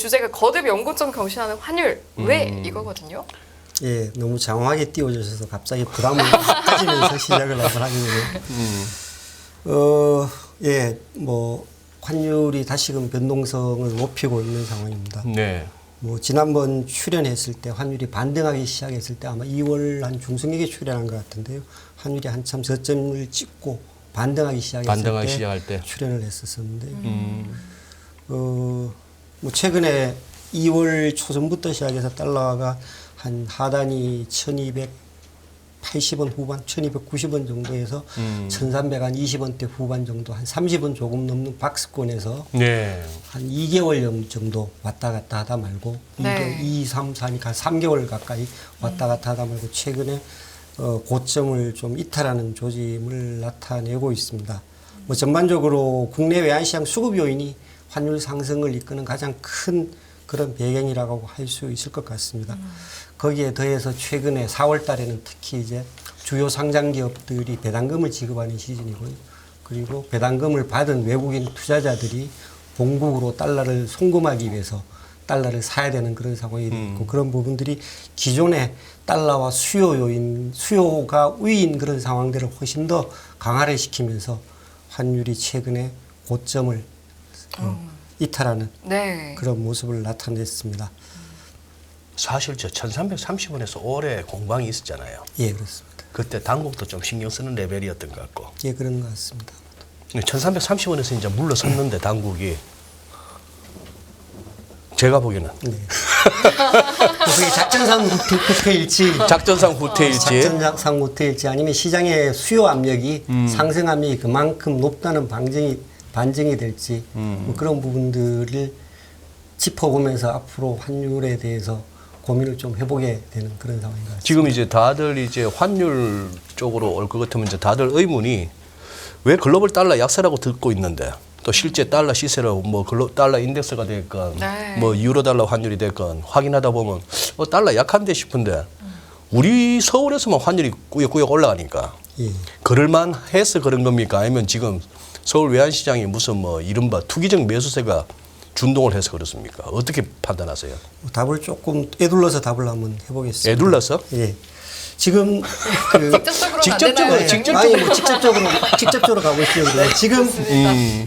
주제가 거듭 연고점 경신하는 환율 왜 이거거든요. 예, 너무 장황하게 띄워주셔서 갑자기 부담을 가지면서 시작을 한번 하게 되네요. 예, 뭐 환율이 다시금 변동성을 높이고 있는 상황입니다. 네. 뭐 지난번 출연했을 때 환율이 반등하기 시작했을 때 아마 2월 한 중순경에 출연한 것 같은데요. 환율이 한참 저점을 찍고 반등하기 시작할 때 출연을 했었는데, 뭐 최근에 2월 초전부터 시작해서 달러가 한 하단이 1280원 후반, 1290원 정도에서 1320원대 후반 정도, 한 30원 조금 넘는 박스권에서 네. 한 2개월 정도 왔다 갔다 하다 말고, 네. 2, 3, 4니까 3개월 가까이 왔다 갔다 하다 말고 최근에 고점을 좀 이탈하는 조짐을 나타내고 있습니다. 뭐 전반적으로 국내 외환시장 수급 요인이 환율 상승을 이끄는 가장 큰 그런 배경이라고 할 수 있을 것 같습니다. 거기에 더해서 최근에 4월 달에는 특히 이제 주요 상장 기업들이 배당금을 지급하는 시즌이고요. 그리고 배당금을 받은 외국인 투자자들이 본국으로 달러를 송금하기 위해서 달러를 사야 되는 그런 상황이 있고, 그런 부분들이 기존의 달러와 수요 요인, 수요가 우위인 그런 상황들을 훨씬 더 강화를 시키면서 환율이 최근에 고점을 이탈하는 네. 그런 모습을 나타냈습니다. 사실 저 1330원에서 오래 공방이 있었잖아요. 예, 그렇습니다. 그때 당국도 좀 신경 쓰는 레벨이었던 것 같고. 예, 그런 것 같습니다. 1330원에서 이제 물러섰는데 당국이 제가 보기에는 네. 그게 작전상 후퇴일지, 작전상 후퇴일지. 작전상 후퇴일지 아니면 시장의 수요 압력이 상승 압력이 그만큼 높다는 반증이 될지 뭐 그런 부분들을 짚어보면서 앞으로 환율에 대해서 고민을 좀 해보게 되는 그런 상황인 것 같습니다. 지금 이제 다들 이제 환율 쪽으로 올 것 같으면 이제 다들 의문이 왜 글로벌 달러 약세라고 듣고 있는데 또 실제 달러 시세로 뭐 달러 인덱스가 됐건 네. 뭐 유로 달러 환율이 됐건 확인하다 보면 달러 약한데 싶은데 우리 서울에서만 환율이 꾸역꾸역 올라가니까 예. 그럴만 해서 그런 겁니까? 아니면 지금 서울 외환시장이 무슨 뭐 이른바 투기적 매수세가 준동을 해서 그렇습니까? 어떻게 판단하세요? 답을 조금 애둘러서 답을 한번 해보겠습니다. 애둘러서? 예. 지금 그 직접적으로 가고 있어요.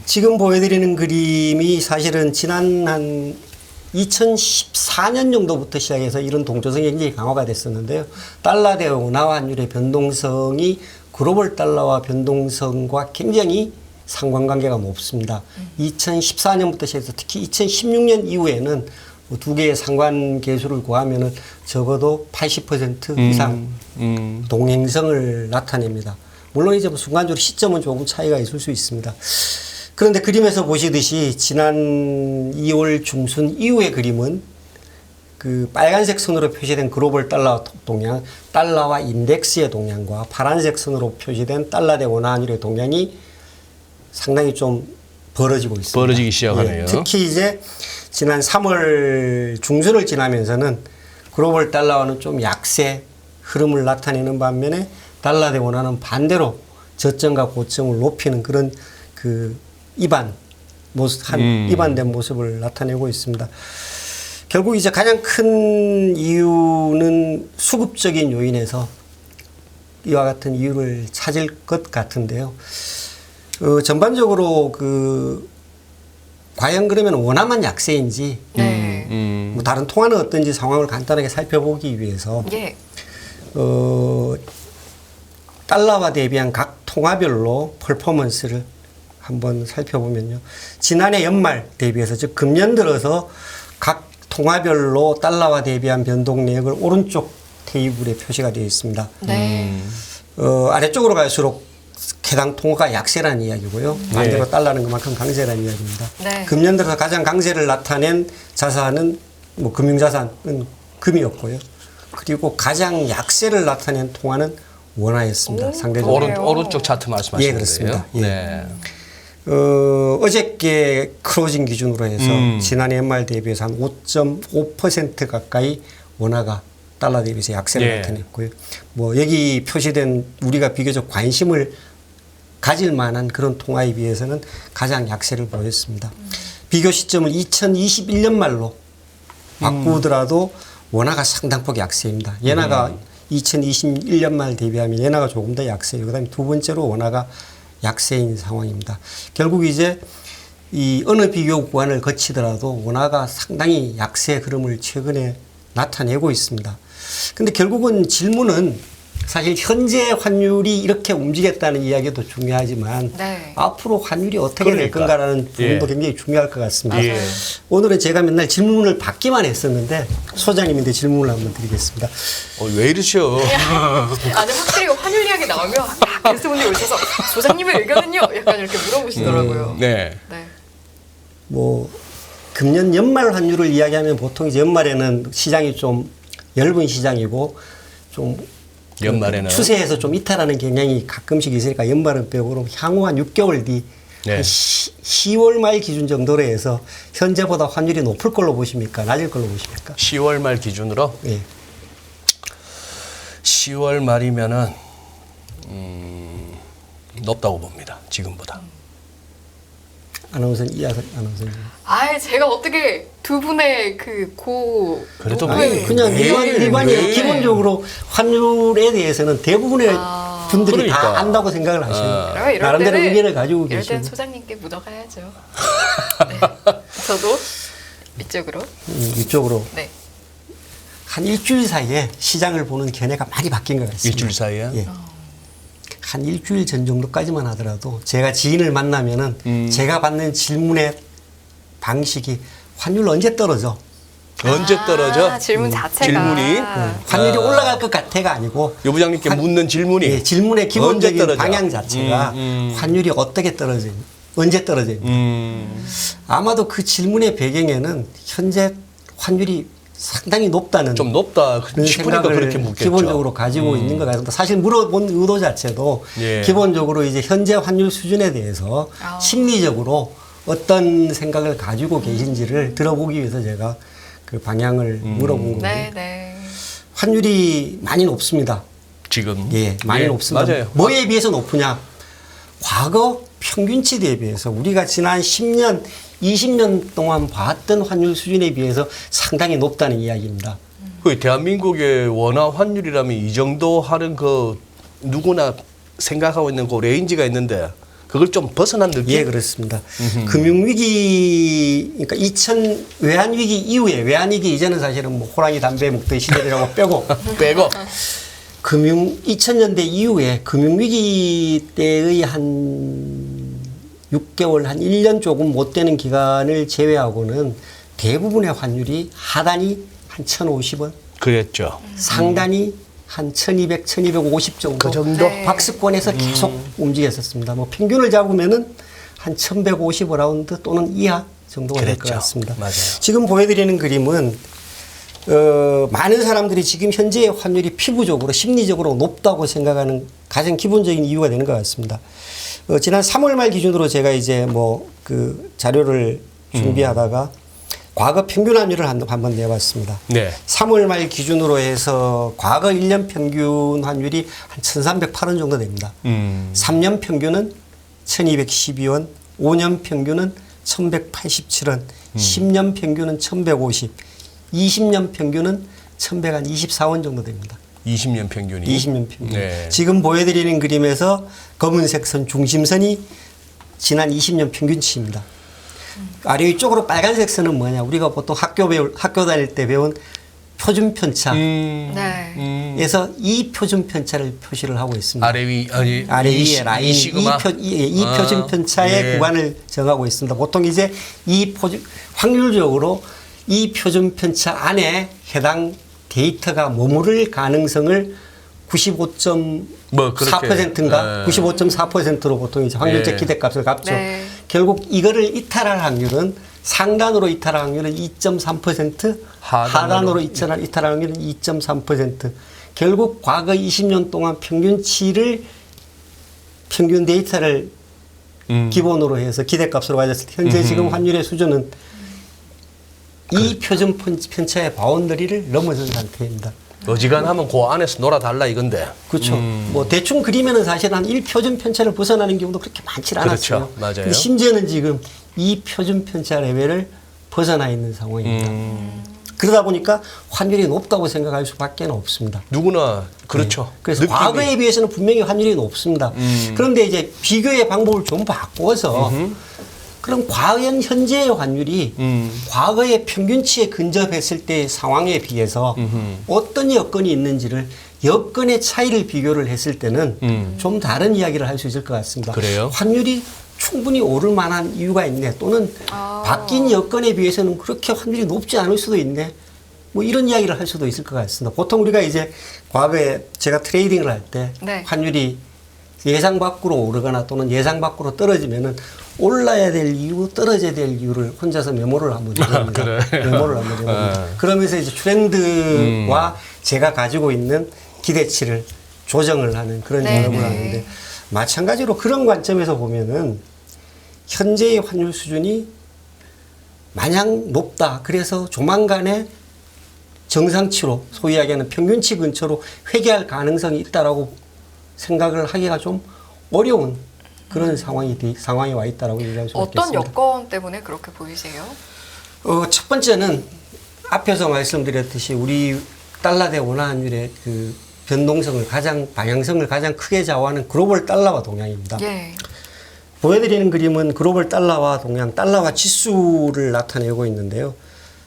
지금 보여드리는 그림이 사실은 지난 한 2014년 정도부터 시작해서 이런 동조성이 굉장히 강화가 됐었는데요. 달러 대 원화 환율의 변동성이 글로벌 달러와 변동성과 굉장히 상관관계가 높습니다. 2014년부터 시작해서 특히 2016년 이후에는 두 개의 상관계수를 구하면은 적어도 80% 이상 동행성을 나타냅니다. 물론 이제 순간적으로 시점은 조금 차이가 있을 수 있습니다. 그런데 그림에서 보시듯이 지난 2월 중순 이후의 그림은 그 빨간색 선으로 표시된 글로벌 달러 동향, 달러와 인덱스의 동향과 파란색 선으로 표시된 달러 대 원화 환율의 동향이 상당히 좀 벌어지고 있습니다. 벌어지기 시작하네요. 예, 특히 이제 지난 3월 중순을 지나면서는 글로벌 달러와는 좀 약세 흐름을 나타내는 반면에 달러 대 원화는 반대로 저점과 고점을 높이는 그런 그 이반된 모습을 나타내고 있습니다. 결국 이제 가장 큰 이유는 수급적인 요인에서 이와 같은 이유를 찾을 것 같은데요. 전반적으로 과연 그러면 원화만 약세인지, 뭐 다른 통화는 어떤지 상황을 간단하게 살펴보기 위해서, 예. 달러와 대비한 각 통화별로 퍼포먼스를 한번 살펴보면요. 지난해 연말 대비해서, 즉 금년 들어서 각 통화별로 달러와 대비한 변동 내역을 오른쪽 테이블에 표시가 되어 있습니다. 네. 아래쪽으로 갈수록 해당 통화가 약세라는 이야기고요. 반대로 네. 달러는 그만큼 강세라는 이야기입니다. 네. 금년 들어서 가장 강세를 나타낸 자산은 뭐 금융자산은 금이었고요. 그리고 가장 약세를 나타낸 통화는 원화였습니다. 상대적으로. 오른쪽 차트 말씀하시는 예, 그렇습니다. 거예요? 예. 네. 어저께 클로징 기준으로 해서 지난해 연말 대비해서 한 5.5% 가까이 원화가 달러 대비해서 약세를 나타냈고요. 뭐 여기 표시된 우리가 비교적 관심을 가질 만한 그런 통화에 비해서는 가장 약세를 보였습니다. 비교 시점을 2021년 말로 바꾸더라도 원화가 상당폭 약세입니다. 엔화가 2021년 말 대비하면 엔화가 조금 더 약세예요. 그다음에 두 번째로 원화가 약세인 상황입니다. 결국 이제 이 어느 비교 구간을 거치더라도 원화가 상당히 약세 흐름을 최근에 나타내고 있습니다. 근데 결국은 질문은 사실 현재 환율이 이렇게 움직였다는 이야기도 중요하지만 네. 앞으로 환율이 어떻게 될 그러니까. 건가라는 부분도 예. 굉장히 중요할 것 같습니다. 예. 오늘은 제가 맨날 질문을 받기만 했었는데 소장님인데 질문을 한번 드리겠습니다. 왜 이러셔? 아니 확실히 환율 이야기 나오면 게스트분들이 오셔서 소장님의 의견은요? 약간 이렇게 물어보시더라고요. 네. 네. 뭐 금년 연말 환율을 이야기하면 보통 이제 연말에는 시장이 좀 엷은 시장이고 좀 연말에는 추세에서 좀 이탈하는 경향이 가끔씩 있으니까 연말은 빼고 그럼 향후 한 6개월 뒤 네. 한 10월 말 기준 정도로 해서 현재보다 환율이 높을 걸로 보십니까? 낮을 걸로 보십니까? 10월 말 기준으로 예. 10월 말이면은 높다고 봅니다. 지금보다. 아나운서 이하석 아나운서님. 아, 제가 어떻게 두 분의 그 그래도 높은 아니 그냥 일반이 네. 기본적으로 환율에 대해서는 대부분의 분들이 그러니까. 다 안다고 생각을 하시는 그러면 이럴 나름대로 때는 의견을 가지고 이럴 땐 계시고 소장님께 묻어가야죠. 네. 저도 이쪽으로. 이쪽으로 네. 한 일주일 사이에 시장을 보는 견해가 많이 바뀐 것 같습니다. 일주일 사이에? 예. 한 일주일 전 정도까지만 하더라도 제가 지인을 만나면은 제가 받는 질문의 방식이 환율 언제 떨어져? 언제 떨어져? 질문 자체가. 질문이? 환율이 올라갈 것 같아가 아니고 요 부장님께 묻는 질문이 예, 질문의 언제 기본적인 떨어져? 방향 자체가 환율이 어떻게 떨어져? 언제 떨어져? 아마도 그 질문의 배경에는 현재 환율이 상당히 높다는 좀 높다 그런 싶으니까 생각을 그렇게 묻겠죠. 기본적으로 가지고 있는 것 같습니다. 사실 물어본 의도 자체도 예. 기본적으로 이제 현재 환율 수준에 대해서 아. 심리적으로 어떤 생각을 가지고 계신지를 들어보기 위해서 제가 그 방향을 물어본 건데 네, 네. 환율이 많이 높습니다. 지금 예, 많이 높습니다. 맞아요. 뭐에 비해서 높으냐? 과거 평균치 대비해서 우리가 지난 10년, 20년 동안 봤던 환율 수준에 비해서 상당히 높다는 이야기입니다. 그 대한민국의 원화 환율이라면 이 정도 하는 그 누구나 생각하고 있는 그 레인지가 있는데 그걸 좀 벗어난 느낌? 예, 그렇습니다. 금융위기, 그러니까 2000 외환위기 이후에, 외환위기 이제는 사실은 뭐 호랑이 담배 먹던 시절이라고 빼고, 빼고 2000년대 이후에 금융위기 때의 한 6개월, 한 1년 조금 못 되는 기간을 제외하고는 대부분의 환율이 하단이 한 1,050원, 그랬죠. 상단이 한 1200, 1250 정도. 그 정도? 네. 박스권에서 계속 움직였었습니다. 뭐 평균을 잡으면은 한 1150라운드 또는 이하 정도가 될 것 그랬죠. 같습니다. 맞아요. 지금 보여드리는 그림은 많은 사람들이 지금 현재의 환율이 피부적으로 심리적으로 높다고 생각하는 가장 기본적인 이유가 되는 것 같습니다. 지난 3월 말 기준으로 제가 이제 뭐 그 자료를 준비하다가 과거 평균 환율을 한번 내봤습니다. 네. 3월 말 기준으로 해서 과거 1년 평균 환율이 한 1,308원 정도 됩니다. 3년 평균은 1,212원, 5년 평균은 1,187원, 10년 평균은 1,150, 20년 평균은 1,124원 정도 됩니다. 20년 평균이. 20년 평균. 네. 지금 보여드리는 그림에서 검은색 선 중심선이 지난 20년 평균치입니다. 아래 위쪽으로 빨간색 선은 뭐냐? 우리가 보통 학교 다닐 때 배운 표준 편차에서 네. 이 표준 편차를 표시를 하고 있습니다. 아래 위 아니 아래 위에 라인 시그마. 이 표준 편차의 예. 구간을 정하고 있습니다. 보통 이제 확률적으로 이 표준 편차 안에 해당 데이터가 머무를 가능성을 95.4%인가? 예. 95.4%로 보통 이제 확률적 예. 기대값을 갚죠. 네. 결국 이거를 이탈할 확률은 상단으로 이탈할 확률은 2.3%, 하단으로 이탈할 확률은 2.3%. 결국 과거 20년 동안 평균 데이터를 기본으로 해서 기대값으로 가졌을 때 현재 지금 환율의 수준은 이 표준 편차의 바운더리를 넘어선 상태입니다. 어지간하면 그 안에서 놀아달라 이건데. 그렇죠. 뭐 대충 그리면은 사실 한 1표준 편차를 벗어나는 경우도 그렇게 많지 않았어요. 그렇죠. 맞아요. 근데 심지어는 지금 이 표준 편차 레벨을 벗어나 있는 상황입니다. 그러다 보니까 환율이 높다고 생각할 수밖에 없습니다. 누구나 그렇죠. 네. 그래서 느낌이. 과거에 비해서는 분명히 환율이 높습니다. 그런데 이제 비교의 방법을 좀 바꿔서 그럼 과연 현재의 환율이 과거의 평균치에 근접했을 때의 상황에 비해서 어떤 여건이 있는지를 여건의 차이를 비교를 했을 때는 좀 다른 이야기를 할 수 있을 것 같습니다. 그래요? 환율이 충분히 오를 만한 이유가 있네. 또는 바뀐 여건에 비해서는 그렇게 환율이 높지 않을 수도 있네. 뭐 이런 이야기를 할 수도 있을 것 같습니다. 보통 우리가 이제 과거에 제가 트레이딩을 할 때 네. 환율이 예상 밖으로 오르거나 또는 예상 밖으로 떨어지면은 올라야 될 이유, 떨어져야 될 이유를 혼자서 메모를 한번 해봅니다. 그래. 메모를 한번 해봅니다. 그러면서 이제 트렌드와 제가 가지고 있는 기대치를 조정을 하는 그런 네, 작업을 네. 하는데 마찬가지로 그런 관점에서 보면은 현재의 환율 수준이 마냥 높다. 그래서 조만간에 정상치로 소위 이야기하는 평균치 근처로 회귀할 가능성이 있다라고 생각을 하기가 좀 어려운 그런 상황이 와 있다라고 얘기할 수 있겠습니다. 어떤 여건 때문에 그렇게 보이세요? 첫 번째는 앞에서 말씀드렸듯이 우리 달러 대 원화 환율의 그 방향성을 가장 크게 좌우하는 글로벌 달러화 동향입니다. 예. 보여드리는 그림은 글로벌 달러화 동향, 달러화 지수를 나타내고 있는데요.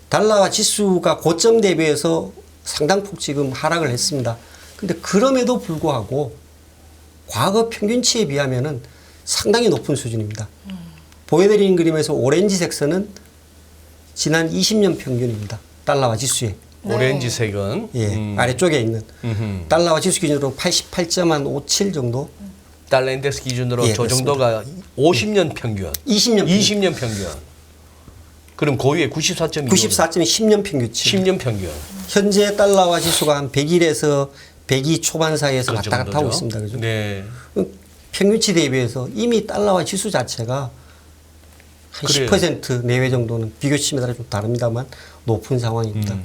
달러화 지수가 고점 대비해서 상당폭 지금 하락을 했습니다. 근데 그럼에도 불구하고 과거 평균치에 비하면은 상당히 높은 수준입니다. 보여드리는 그림에서 오렌지색 선은 지난 20년 평균입니다. 달러화 지수에. 네. 오렌지색은 예, 아래쪽에 있는 달러화 지수 기준으로 88.57 정도. 달러 인덱스 기준으로 예, 저 정도가 50년 평균, 20년 평균. 그럼 고위에 94.2. 94점이 10년 평균치. 10년 평균. 현재 달러화 지수가 한 101에서 102 초반 사이에서 그 왔다 갔다 하고 정도죠. 있습니다. 그죠? 네. 평균치 대비해서 이미 달러화 지수 자체가 한 그래요. 10% 내외 정도는 비교치에 따라 좀 다릅니다만 높은 상황입니다.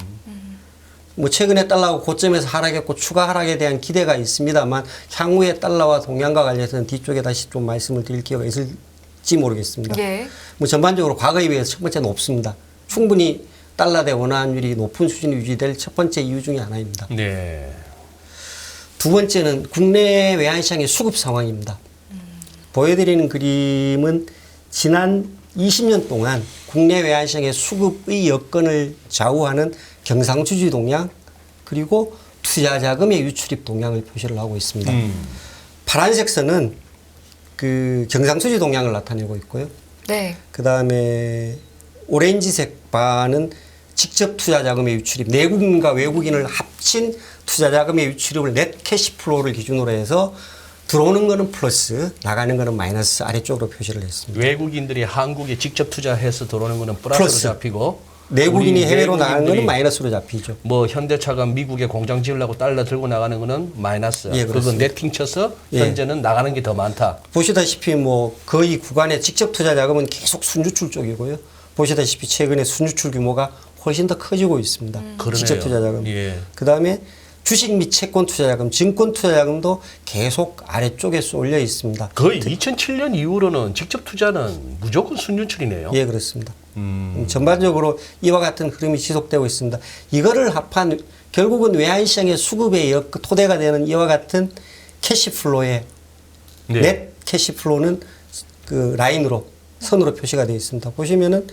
뭐 최근에 달러가 고점에서 하락했고 추가 하락에 대한 기대가 있습니다만 향후에 달러와 동향과 관련해서는 뒤쪽에 다시 좀 말씀을 드릴 기회가 있을지 모르겠습니다. 예. 뭐 전반적으로 과거에 비해서 첫 번째 높습니다. 충분히 달러 대 원화 환율이 높은 수준이 유지될 첫 번째 이유 중에 하나입니다. 네. 두 번째는 국내 외환시장의 수급 상황입니다. 보여드리는 그림은 지난 20년 동안 국내 외환시장의 수급의 여건을 좌우하는 경상수지 동향 그리고 투자자금의 유출입 동향을 표시를 하고 있습니다. 파란색 선은 그 경상수지 동향을 나타내고 있고요. 네. 그 다음에 오렌지색 바는 직접 투자자금의 유출입, 내국인과 외국인을 합친 투자자금의 유출입을 넷 캐시플로우를 기준으로 해서 들어오는 거는 플러스, 나가는 거는 마이너스 아래쪽으로 표시를 했습니다. 외국인들이 한국에 직접 투자해서 들어오는 거는 플러스로 플러스. 잡히고 내국인이 우리 해외로 나가는 내국인들이 거는 마이너스로 잡히죠. 뭐 현대차가 미국에 공장 지으려고 달러 들고 나가는 거는 마이너스. 예, 그거 그렇습니다. 네팅 쳐서 예. 현재는 나가는 게 더 많다. 보시다시피 뭐 거의 구간의 직접 투자 자금은 계속 순유출 쪽이고요. 보시다시피 최근에 순유출 규모가 훨씬 더 커지고 있습니다. 그러네요. 직접 투자 자금. 예. 그다음에 주식 및 채권 투자 자금, 증권 투자 자금도 계속 아래쪽에 쏠려 있습니다. 거의 2007년 이후로는 직접 투자는 무조건 순유출이네요. 예, 그렇습니다. 전반적으로 이와 같은 흐름이 지속되고 있습니다. 이거를 합한 결국은 외환시장의 수급의 토대가 되는 이와 같은 캐시플로의 네. 넷 캐시플로는 그 라인으로 선으로 표시가 되어 있습니다. 보시면은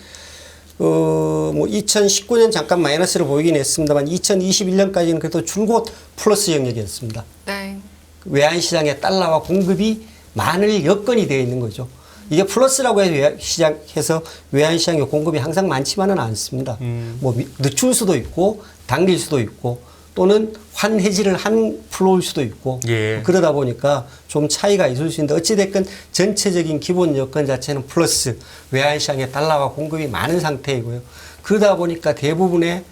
뭐 2019년 잠깐 마이너스를 보이긴 했습니다만 2021년까지는 그래도 줄곧 플러스 영역이었습니다. 네. 외환시장에 달러와 공급이 많을 여건이 되어 있는 거죠. 이게 플러스라고 해서 외환시장의 공급이 항상 많지만은 않습니다. 뭐 늦출 수도 있고 당길 수도 있고 또는 환해지를 한 플로우일 수도 있고 예. 그러다 보니까 좀 차이가 있을 수 있는데 어찌됐건 전체적인 기본 여건 자체는 플러스 외환시장에 달러와 공급이 많은 상태이고요. 그러다 보니까 대부분의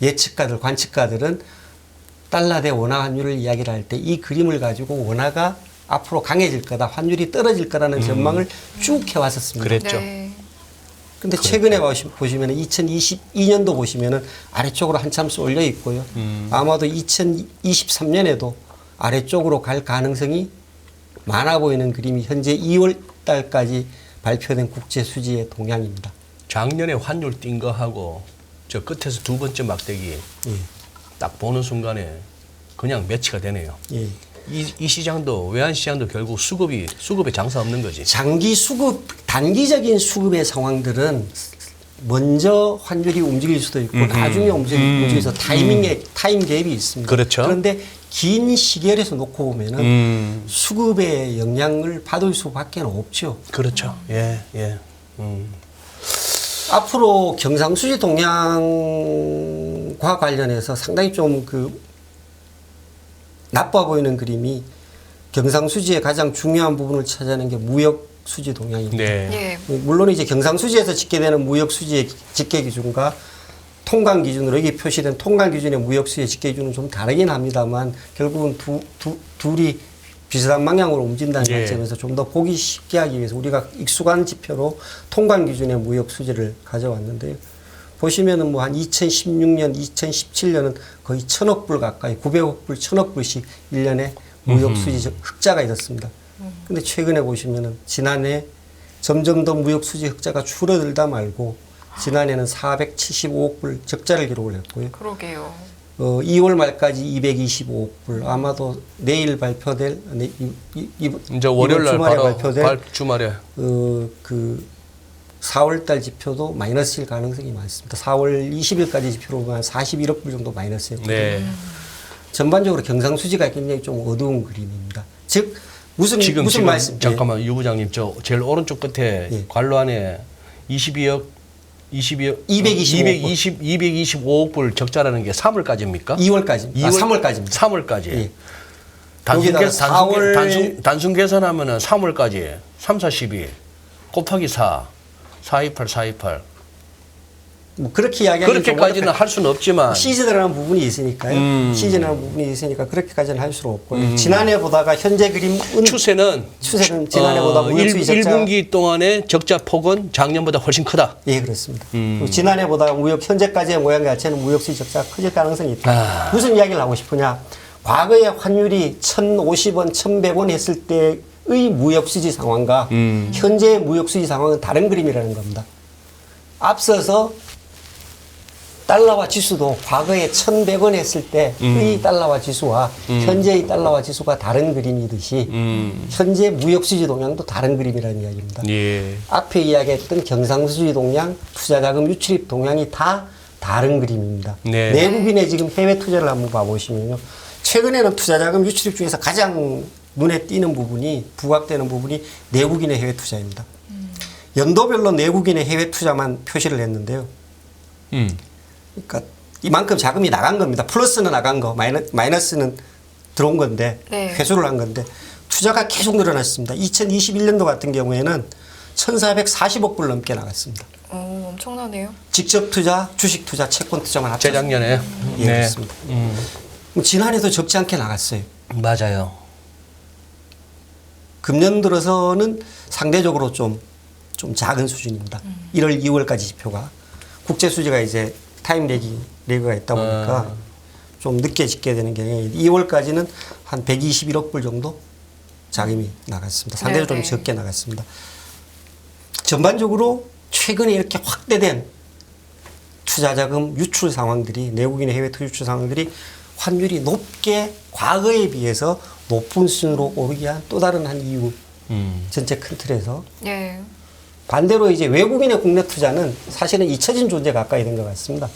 예측가들, 관측가들은 달러 대 원화 환율을 이야기를 할 때 이 그림을 가지고 원화가 앞으로 강해질 거다, 환율이 떨어질 거라는 전망을 쭉 해왔었습니다. 그랬죠. 네. 근데 최근에 보시면은 2022년도 보시면은 아래쪽으로 한참 쏠려 있고요. 아마도 2023년에도 아래쪽으로 갈 가능성이 많아 보이는 그림이 현재 2월 달까지 발표된 국제 수지의 동향입니다. 작년에 환율 뛴 거하고 저 끝에서 두 번째 막대기 예. 딱 보는 순간에 그냥 매치가 되네요. 예. 이 시장도 외환 시장도 결국 수급에 장사 없는 거지. 장기 수급, 단기적인 수급의 상황들은 먼저 환율이 움직일 수도 있고 나중에 움직여서 타임 갭이 있습니다. 그렇죠. 그런데 긴 시계에서 놓고 보면은 수급의 영향을 받을 수밖에 없죠. 그렇죠. 예, 예. 앞으로 경상수지 동향과 관련해서 상당히 좀 나빠 보이는 그림이 경상수지의 가장 중요한 부분을 차지하는 게 무역수지 동향입니다. 네. 예. 물론 이제 경상수지에서 집계되는 무역수지의 집계 기준과 통관 기준으로 여기 표시된 통관 기준의 무역수지의 집계 기준은 좀 다르긴 합니다만 결국은 둘이 비슷한 방향으로 움직인다는 예. 관점에서 좀 더 보기 쉽게 하기 위해서 우리가 익숙한 지표로 통관 기준의 무역수지를 가져왔는데요. 보시면은 뭐 한 2016년, 2017년은 거의 1,000억 불 가까이 900억 불, 1,000억 불씩 1년에 무역수지 흑자가 있었습니다. 근데 최근에 보시면은 지난해 점점 더 무역수지 흑자가 줄어들다 말고 지난해는 475억 불 적자를 기록을 했고요. 그러게요. 2월 말까지 225억 불 아마도 내일 발표될 이제 월요일 날 주말에 바로 발표될 주말에 4월 달 지표도 마이너스일 가능성이 많습니다. 4월 20일까지 지표로 보면 41억 불 정도 마이너스였거든요. 네. 전반적으로 경상수지가 굉장히 좀 어두운 그림입니다. 즉 무슨 말씀? 잠깐만 유 부장님 저 제일 오른쪽 끝에 예. 관로 안에 225억 225억 불 적자라는 게 3월까지입니까? 2월까지. 3월까지입니다. 3월까지. 예. 단순 계산하면은 3월까지 3, 4, 12 곱하기 4, 428, 428. 뭐 그렇게 이야기하기 그렇게까지는 할 수는 없지만 시즌이라는 부분이 있으니까요. 시즌이라는 부분이 있으니까 그렇게까지는 할 수는 없고요. 지난해 보다가 현재 그림은 추세는 지난해보다 무역수지 적자 1분기 동안의 적자 폭은 작년보다 훨씬 크다. 예, 그렇습니다. 그리고 지난해보다 현재까지의 모양 자체는 무역수지 적자가 커질 가능성이 있다. 무슨 이야기를 하고 싶으냐? 과거에 환율이 1,050원, 1,100원 했을 때의 무역수지 상황과 현재의 무역수지 상황은 다른 그림이라는 겁니다. 앞서서 달러화 지수도 과거에 1,100원 했을 때의 달러화 지수와 현재의 달러화 지수가 다른 그림이듯이 현재 무역수지 동향도 다른 그림이라는 이야기입니다. 예. 앞에 이야기했던 경상수지 동향, 투자자금 유출입 동향이 다 다른 그림입니다. 네. 내국인의 지금 해외 투자를 한번 봐보시면요. 최근에는 투자자금 유출입 중에서 가장 눈에 띄는 부분이 부각되는 부분이 내국인의 해외 투자입니다. 연도별로 내국인의 해외 투자만 표시를 했는데요. 그러니까 이만큼 자금이 나간 겁니다. 플러스는 나간 거, 마이너스는 들어온 건데 네. 회수를 한 건데 투자가 계속 늘어났습니다. 2021년도 같은 경우에는 1,440억 불 넘게 나갔습니다. 엄청나네요. 직접 투자, 주식 투자, 채권 투자만 합쳐서 재작년에. 예, 그렇습니다. 지난해도 적지 않게 나갔어요. 맞아요. 금년 들어서는 상대적으로 좀 작은 수준입니다. 1월, 2월까지 지표가 국제 수지가 이제 타임 레그가 있다 보니까 좀 늦게 집계되는 경향이 2월까지는 한 121억 불 정도 자금이 나갔습니다. 상대적으로 좀 적게 나갔습니다. 전반적으로 최근에 이렇게 확대된 투자자금 유출 상황들이 내국인의 해외 투자 유출 상황들이 환율이 높게 과거에 비해서 높은 수준으로 오르게 한 또 다른 한 이유 전체 큰 틀에서 예. 반대로 이제 외국인의 국내 투자는 사실은 잊혀진 존재 가까이 된 것 같습니다.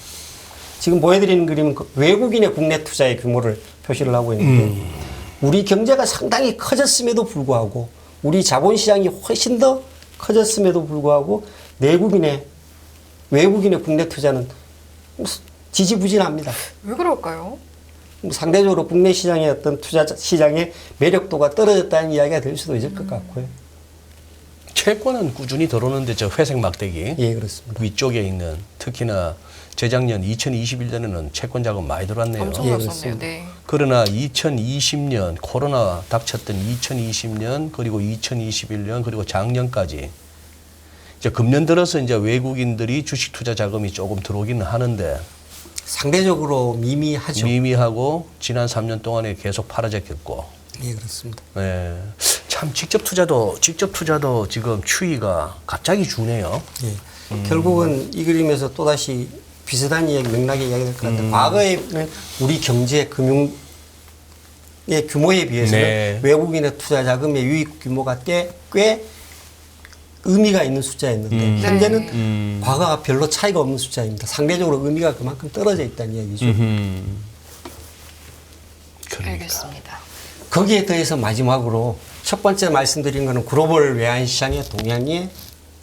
지금 보여드리는 그림은 외국인의 국내 투자의 규모를 표시를 하고 있는데 우리 경제가 상당히 커졌음에도 불구하고 우리 자본시장이 훨씬 더 커졌음에도 불구하고 외국인의 국내 투자는 지지부진합니다. 왜 그럴까요? 상대적으로 국내 시장의 어떤 투자 시장의 매력도가 떨어졌다는 이야기가 될 수도 있을 것 같고요. 채권은 꾸준히 들어오는데 저 회색 막대기 예, 그렇습니다. 위쪽에 있는 특히나 재작년 2021년에는 채권 자금 많이 들어왔네요. 엄청 예, 들었었네요. 그렇습니다. 네. 그러나 2020년 코로나 닥쳤던 2020년 그리고 2021년 그리고 작년까지 이제 금년 들어서 이제 외국인들이 주식 투자 자금이 조금 들어오기는 하는데 상대적으로 미미하죠. 미미하고 지난 3년 동안에 계속 팔아졌겠고. 예, 그렇습니다. 네. 참 직접 투자도 지금 추이가 갑자기 주네요. 예. 결국은 이 그림에서 또다시 비슷한 이야기, 맥락의 이야기가 될 것 같은데 과거에는 우리 경제, 금융의 규모에 비해서는 네. 외국인의 투자 자금의 유입 규모가 꽤 의미가 있는 숫자였는데 현재는 과거와 별로 차이가 없는 숫자입니다. 상대적으로 의미가 그만큼 떨어져 있다는 이야기죠. 그러니까. 알겠습니다. 거기에 더해서 마지막으로 첫 번째 말씀드린 거는 글로벌 외환시장의 동향이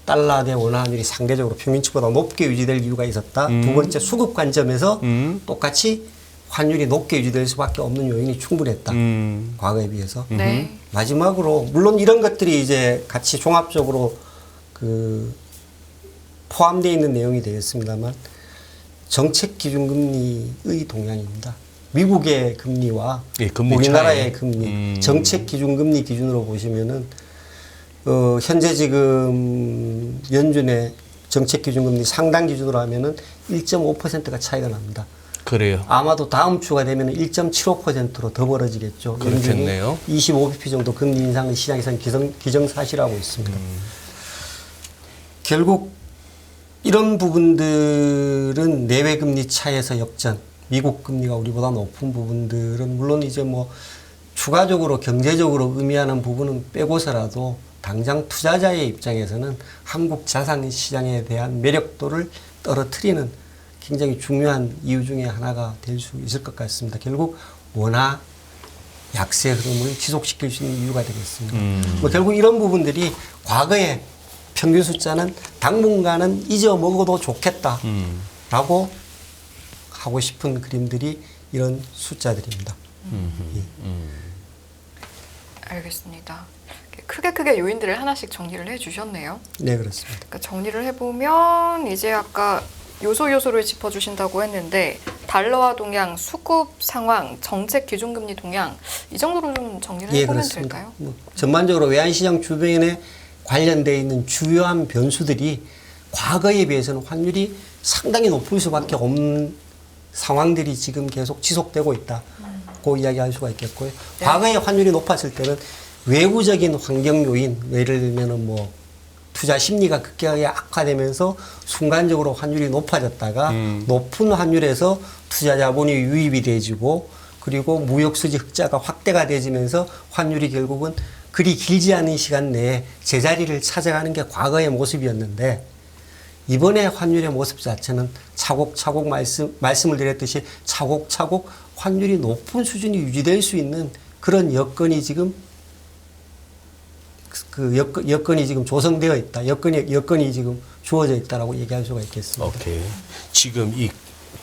달러 대 원화 환율이 상대적으로 평균치보다 높게 유지될 이유가 있었다. 두 번째 수급 관점에서 똑같이 환율이 높게 유지될 수밖에 없는 요인이 충분했다. 과거에 비해서. 네. 마지막으로 물론 이런 것들이 이제 같이 종합적으로 그 포함되어 있는 내용이 되겠습니다만 정책 기준금리의 동향입니다. 미국의 금리와 예, 금리 차이. 우리나라의 금리, 정책 기준금리 기준으로 보시면은 현재 지금 연준의 정책 기준금리 상당 기준으로 하면은 1.5%가 차이가 납니다. 그래요. 아마도 다음 주가 되면 1.75%로 더 벌어지겠죠. 그렇겠네요. 25bp 정도 금리 인상은 시장에서는 기정사실하고 있습니다. 결국 이런 부분들은 내외 금리 차에서 역전, 미국 금리가 우리보다 높은 부분들은 물론 이제 뭐 추가적으로 경제적으로 의미하는 부분은 빼고서라도 당장 투자자의 입장에서는 한국 자산 시장에 대한 매력도를 떨어뜨리는 굉장히 중요한 이유 중에 하나가 될 수 있을 것 같습니다. 결국 원화 약세 흐름을 지속시킬 수 있는 이유가 되겠습니다. 뭐 결국 이런 부분들이 과거의 평균 숫자는 당분간은 잊어먹어도 좋겠다라고 하고 싶은 그림들이 이런 숫자들입니다. 알겠습니다. 크게 요인들을 하나씩 정리를 해주셨네요. 네, 그렇습니다. 그러니까 정리를 해보면 이제 아까 요소를 짚어주신다고 했는데 달러화 동향, 수급 상황, 정책 기준금리 동향 이 정도로 좀 정리를 해보면 그렇습니다. 될까요? 뭐 전반적으로 외환시장 주변에 관련되어 있는 주요한 변수들이 과거에 비해서는 환율이 상당히 높을 수밖에 없는 상황들이 지금 계속 지속되고 있다고 이야기할 수가 있겠고요. 네. 과거에 환율이 높았을 때는 외부적인 환경 요인, 예를 들면은 뭐 투자 심리가 급격하게 악화되면서 순간적으로 환율이 높아졌다가 높은 환율에서 투자 자본이 유입이 돼지고 그리고 무역 수지 흑자가 확대가 되지면서 환율이 결국은 그리 길지 않은 시간 내에 제자리를 찾아가는 게 과거의 모습이었는데 이번에 환율의 모습 자체는 차곡차곡 말씀을 드렸듯이 차곡차곡 환율이 높은 수준이 유지될 수 있는 그런 여건이 지금 여건이 지금 조성되어 있다. 여건이 지금 주어져 있다라고 얘기할 수가 있겠습니다. 오케이. 지금 이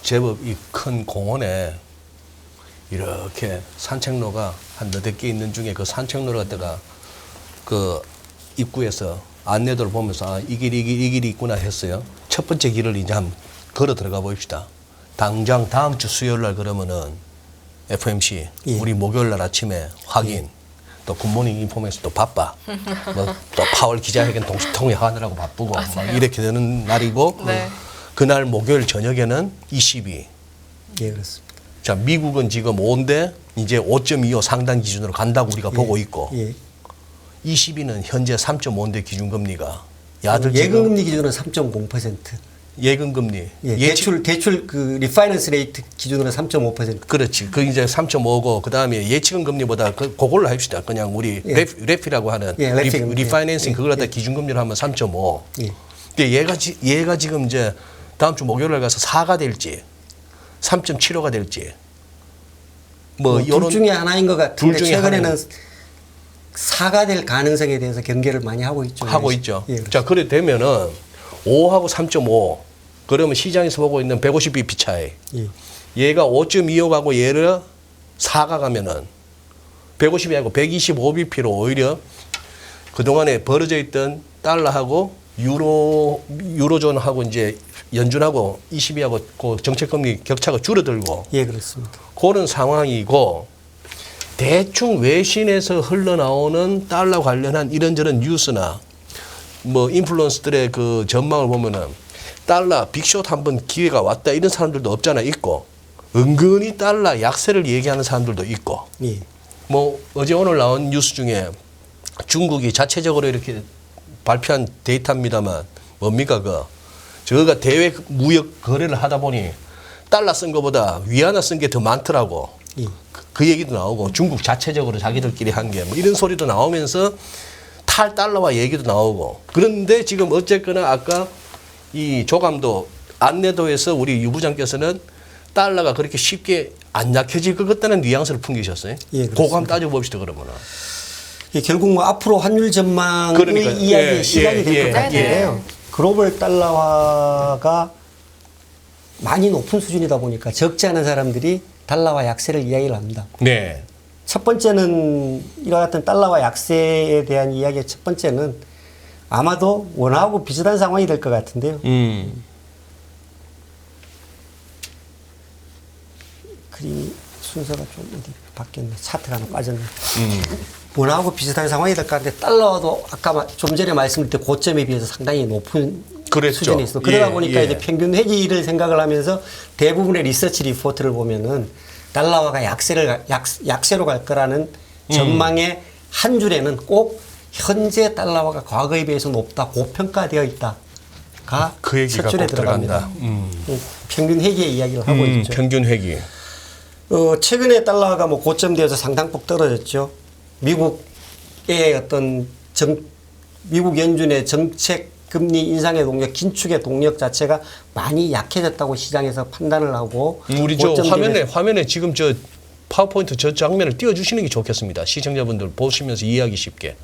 제법 이 큰 공원에 이렇게 산책로가 한 너댓 개 있는 중에 그 산책로를 갖다가 그 입구에서 안내도를 보면서 아, 이 길이 있구나 했어요. 첫 번째 길을 이제 한번 걸어 들어가 봅시다. 당장 다음 주 수요일 날 그러면은 FMC 예. 우리 목요일 날 아침에 확인 또 굿모닝 인포메이션 또 바빠. 뭐 또 파월 기자회견 통역하느라고 바쁘고 막 이렇게 되는 날이고 네. 그날 목요일 저녁에는 22. 예, 그렇습니다. 자, 미국은 지금 5인데 이제 5.25 상단 기준으로 간다고 우리가 보고 있고 예. 22는 현재 3.5인데 기준금리가 야들 지금 예금금리 기준으로 3.0%. 예금금리 예, 대출 그 리파이낸스 레이트 기준으로 3.5%. 그렇지. 그 이제 3.5고 그다음에 예치금 금리보다 그걸로 합시다. 그냥 우리 예. 레피라고 하는 예, 레피 금리. 리파이낸싱 예. 그걸 갖다 기준금리로 하면 3.5. 예. 근데 얘가 지금 이제 다음 주 목요일 날 가서 4가 될지 3.75가 될지 뭐 둘 요런 중에 하나인 것 같은데 둘 중에 최근에는 하나는 4가 될 가능성에 대해서 경계를 많이 하고 있죠. 하고 있죠. 예, 자, 그래 되면은 5하고 3.5 그러면 시장에서 보고 있는 150bp 차이. 예. 얘가 5.25 가고 얘를 4가 가면은 150이 아니고 125bp로 오히려 그동안에 벌어져 있던 달러하고 유로존하고 이제 연준하고 22하고 그 정책금리 격차가 줄어들고 예, 그렇습니다. 그런 상황이고 대충 외신에서 흘러나오는 달러 관련한 이런저런 뉴스나 뭐 인플루언서들의 그 전망을 보면은 달러 빅숏 한번 기회가 왔다 이런 사람들도 없잖아 있고 은근히 달러 약세를 얘기하는 사람들도 있고 예. 뭐 어제 오늘 나온 뉴스 중에 중국이 자체적으로 이렇게 발표한 데이터입니다만 뭡니까 그 저가 대외 무역 거래를 하다 보니 달러 쓴 거보다 위안화 쓴 게 더 많더라고. 예. 그 얘기도 나오고 중국 자체적으로 자기들끼리 한 게 뭐 이런 소리도 나오면서 탈달러화 얘기도 나오고. 그런데 지금 어쨌거나 아까 이 조감도 안내도에서 우리 유 부장께서는 달러가 그렇게 쉽게 안 약해질 것 같다는 뉘앙스를 풍기셨어요. 예, 그거 한번 그렇습니다. 따져봅시다 그러면은. 이 결국 뭐 앞으로 환율 전망의 그러니까요. 이야기의 예, 시작이 예, 될 것 예. 같은데요. 네네. 글로벌 달러화가 많이 높은 수준이다 보니까 적지 않은 사람들이 달러화 약세를 이야기를 합니다. 네. 첫 번째는 이와 같은 달러화 약세에 대한 이야기의 첫 번째는 아마도 원화하고 비슷한 상황이 될 것 같은데요. 그림이 순서가 좀 어디 바뀌었네. 차트가 하나 빠졌네. 원화하고 비슷한 상황이 될 것 같은데 달러도 아까 좀 전에 말씀드린 때 고점에 비해서 상당히 높은 그랬죠. 수준에 있어. 그러다 예, 보니까 예. 이제 평균 회귀를 생각을 하면서 대부분의 리서치 리포트를 보면은 달러화가 약세로 갈 거라는 전망의 한 줄에는 꼭 현재 달러화가 과거에 비해서 높다, 고평가되어 있다가 그 얘기가 첫 줄에 꼭 들어갑니다. 들어간다. 평균 회귀의 이야기를 하고 있죠. 평균 회기. 최근에 달러가 뭐 고점되어서 상당폭 떨어졌죠. 미국의 어떤 미국 연준의 정책 금리 인상의 동력, 긴축의 동력 자체가 많이 약해졌다고 시장에서 판단을 하고 우리 저 고점 화면에 지금 저 파워포인트 저 장면을 띄워주시는 게 좋겠습니다. 시청자분들 보시면서 이해하기 쉽게.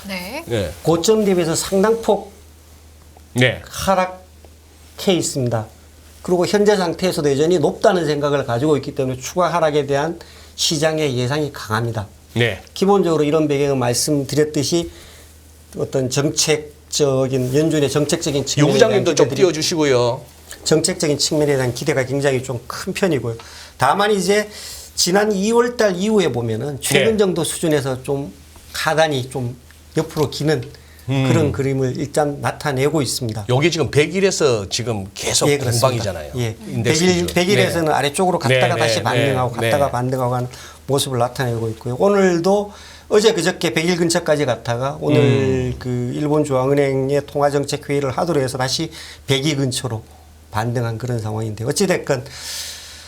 네. 네. 고점 대비해서 상당폭 네. 하락해 있습니다. 그리고 현재 상태에서도 여전히 높다는 생각을 가지고 있기 때문에 추가 하락에 대한 시장의 예상이 강합니다. 네. 기본적으로 이런 배경은 말씀드렸듯이 어떤 정책적인 연준의 정책적인 유 측면에 부장님도 좀 대한 띄워주시고요. 정책적인 측면에 대한 기대가 굉장히 좀 큰 편이고요. 다만 이제 지난 2월 달 이후에 보면은 최근 네. 정도 수준에서 좀 하단이 좀 옆으로 기는 그런 그림을 일단 나타내고 있습니다. 여기 지금 100일에서 지금 계속 예, 그렇습니다. 공방이잖아요. 예. 인덱스 100일에서는 네. 아래쪽으로 갔다가 네, 다시 네, 반등하고 네, 갔다가 네. 반등하고 하는 모습을 나타내고 있고요. 오늘도 어제 그저께 100일 근처까지 갔다가 오늘 그 일본 중앙은행의 통화정책 회의를 하도록 해서 다시 100일 근처로 반등한 그런 상황인데 어찌됐건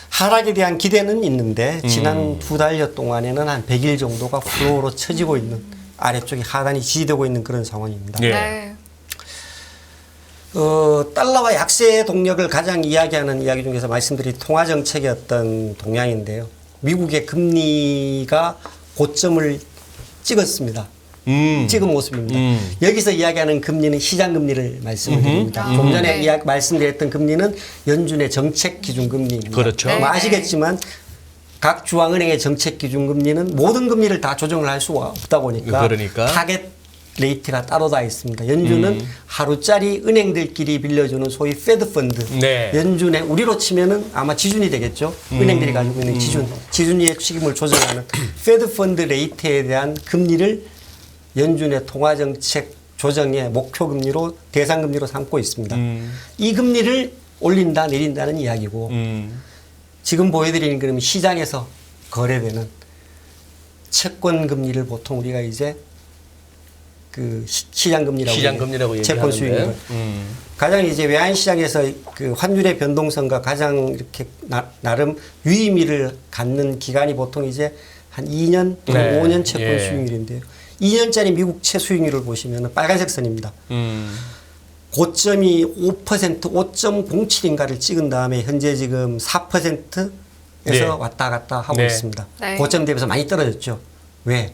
하락에 대한 기대는 있는데 지난 두 달여 동안에는 한 100일 정도가 플로우로 쳐지고 있는 아래쪽이 하단이 지지되고 있는 그런 상황입니다. 예. 네. 달러와 약세의 동력을 가장 이야기하는 이야기 중에서 말씀드린 통화정책의 어떤 동향인데요. 미국의 금리가 고점을 찍었습니다. 찍은 모습입니다. 여기서 이야기하는 금리는 시장 금리를 말씀을 드립니다. 좀 전에 네. 말씀드렸던 금리는 연준의 정책 기준 금리입니다. 그렇죠. 네. 뭐 아시겠지만 각 중앙은행의 정책 기준 금리는 모든 금리를 다 조정을 할 수가 없다 보니까 그러니까. 타겟 레이트가 따로 다 있습니다. 연준은 하루짜리 은행들끼리 빌려주는 소위 페드 펀드. 네. 연준의 우리로 치면은 아마 지준이 되겠죠. 은행들이 가지고 있는 지준의 책임을 조정하는 페드 펀드 레이트에 대한 금리를 연준의 통화정책 조정의 목표 금리로 대상 금리로 삼고 있습니다. 이 금리를 올린다 내린다는 이야기고 지금 보여드리는 그림은 시장에서 거래되는 채권 금리를 보통 우리가 이제 그 시장 금리라고 시장 금리라고 채권 얘기하는데. 수익률 가장 이제 외환 시장에서 그 환율의 변동성과 가장 이렇게 나름 유의미를 갖는 기간이 보통 이제 한 2년 또는 네. 5년 채권 예. 수익률인데요. 2년짜리 미국 채수익률을 보시면 빨간색 선입니다. 고점이 5.07인가를 찍은 다음에 현재 지금 4%에서 네. 왔다 갔다 하고 네. 있습니다. 네. 고점 대비해서 많이 떨어졌죠. 왜?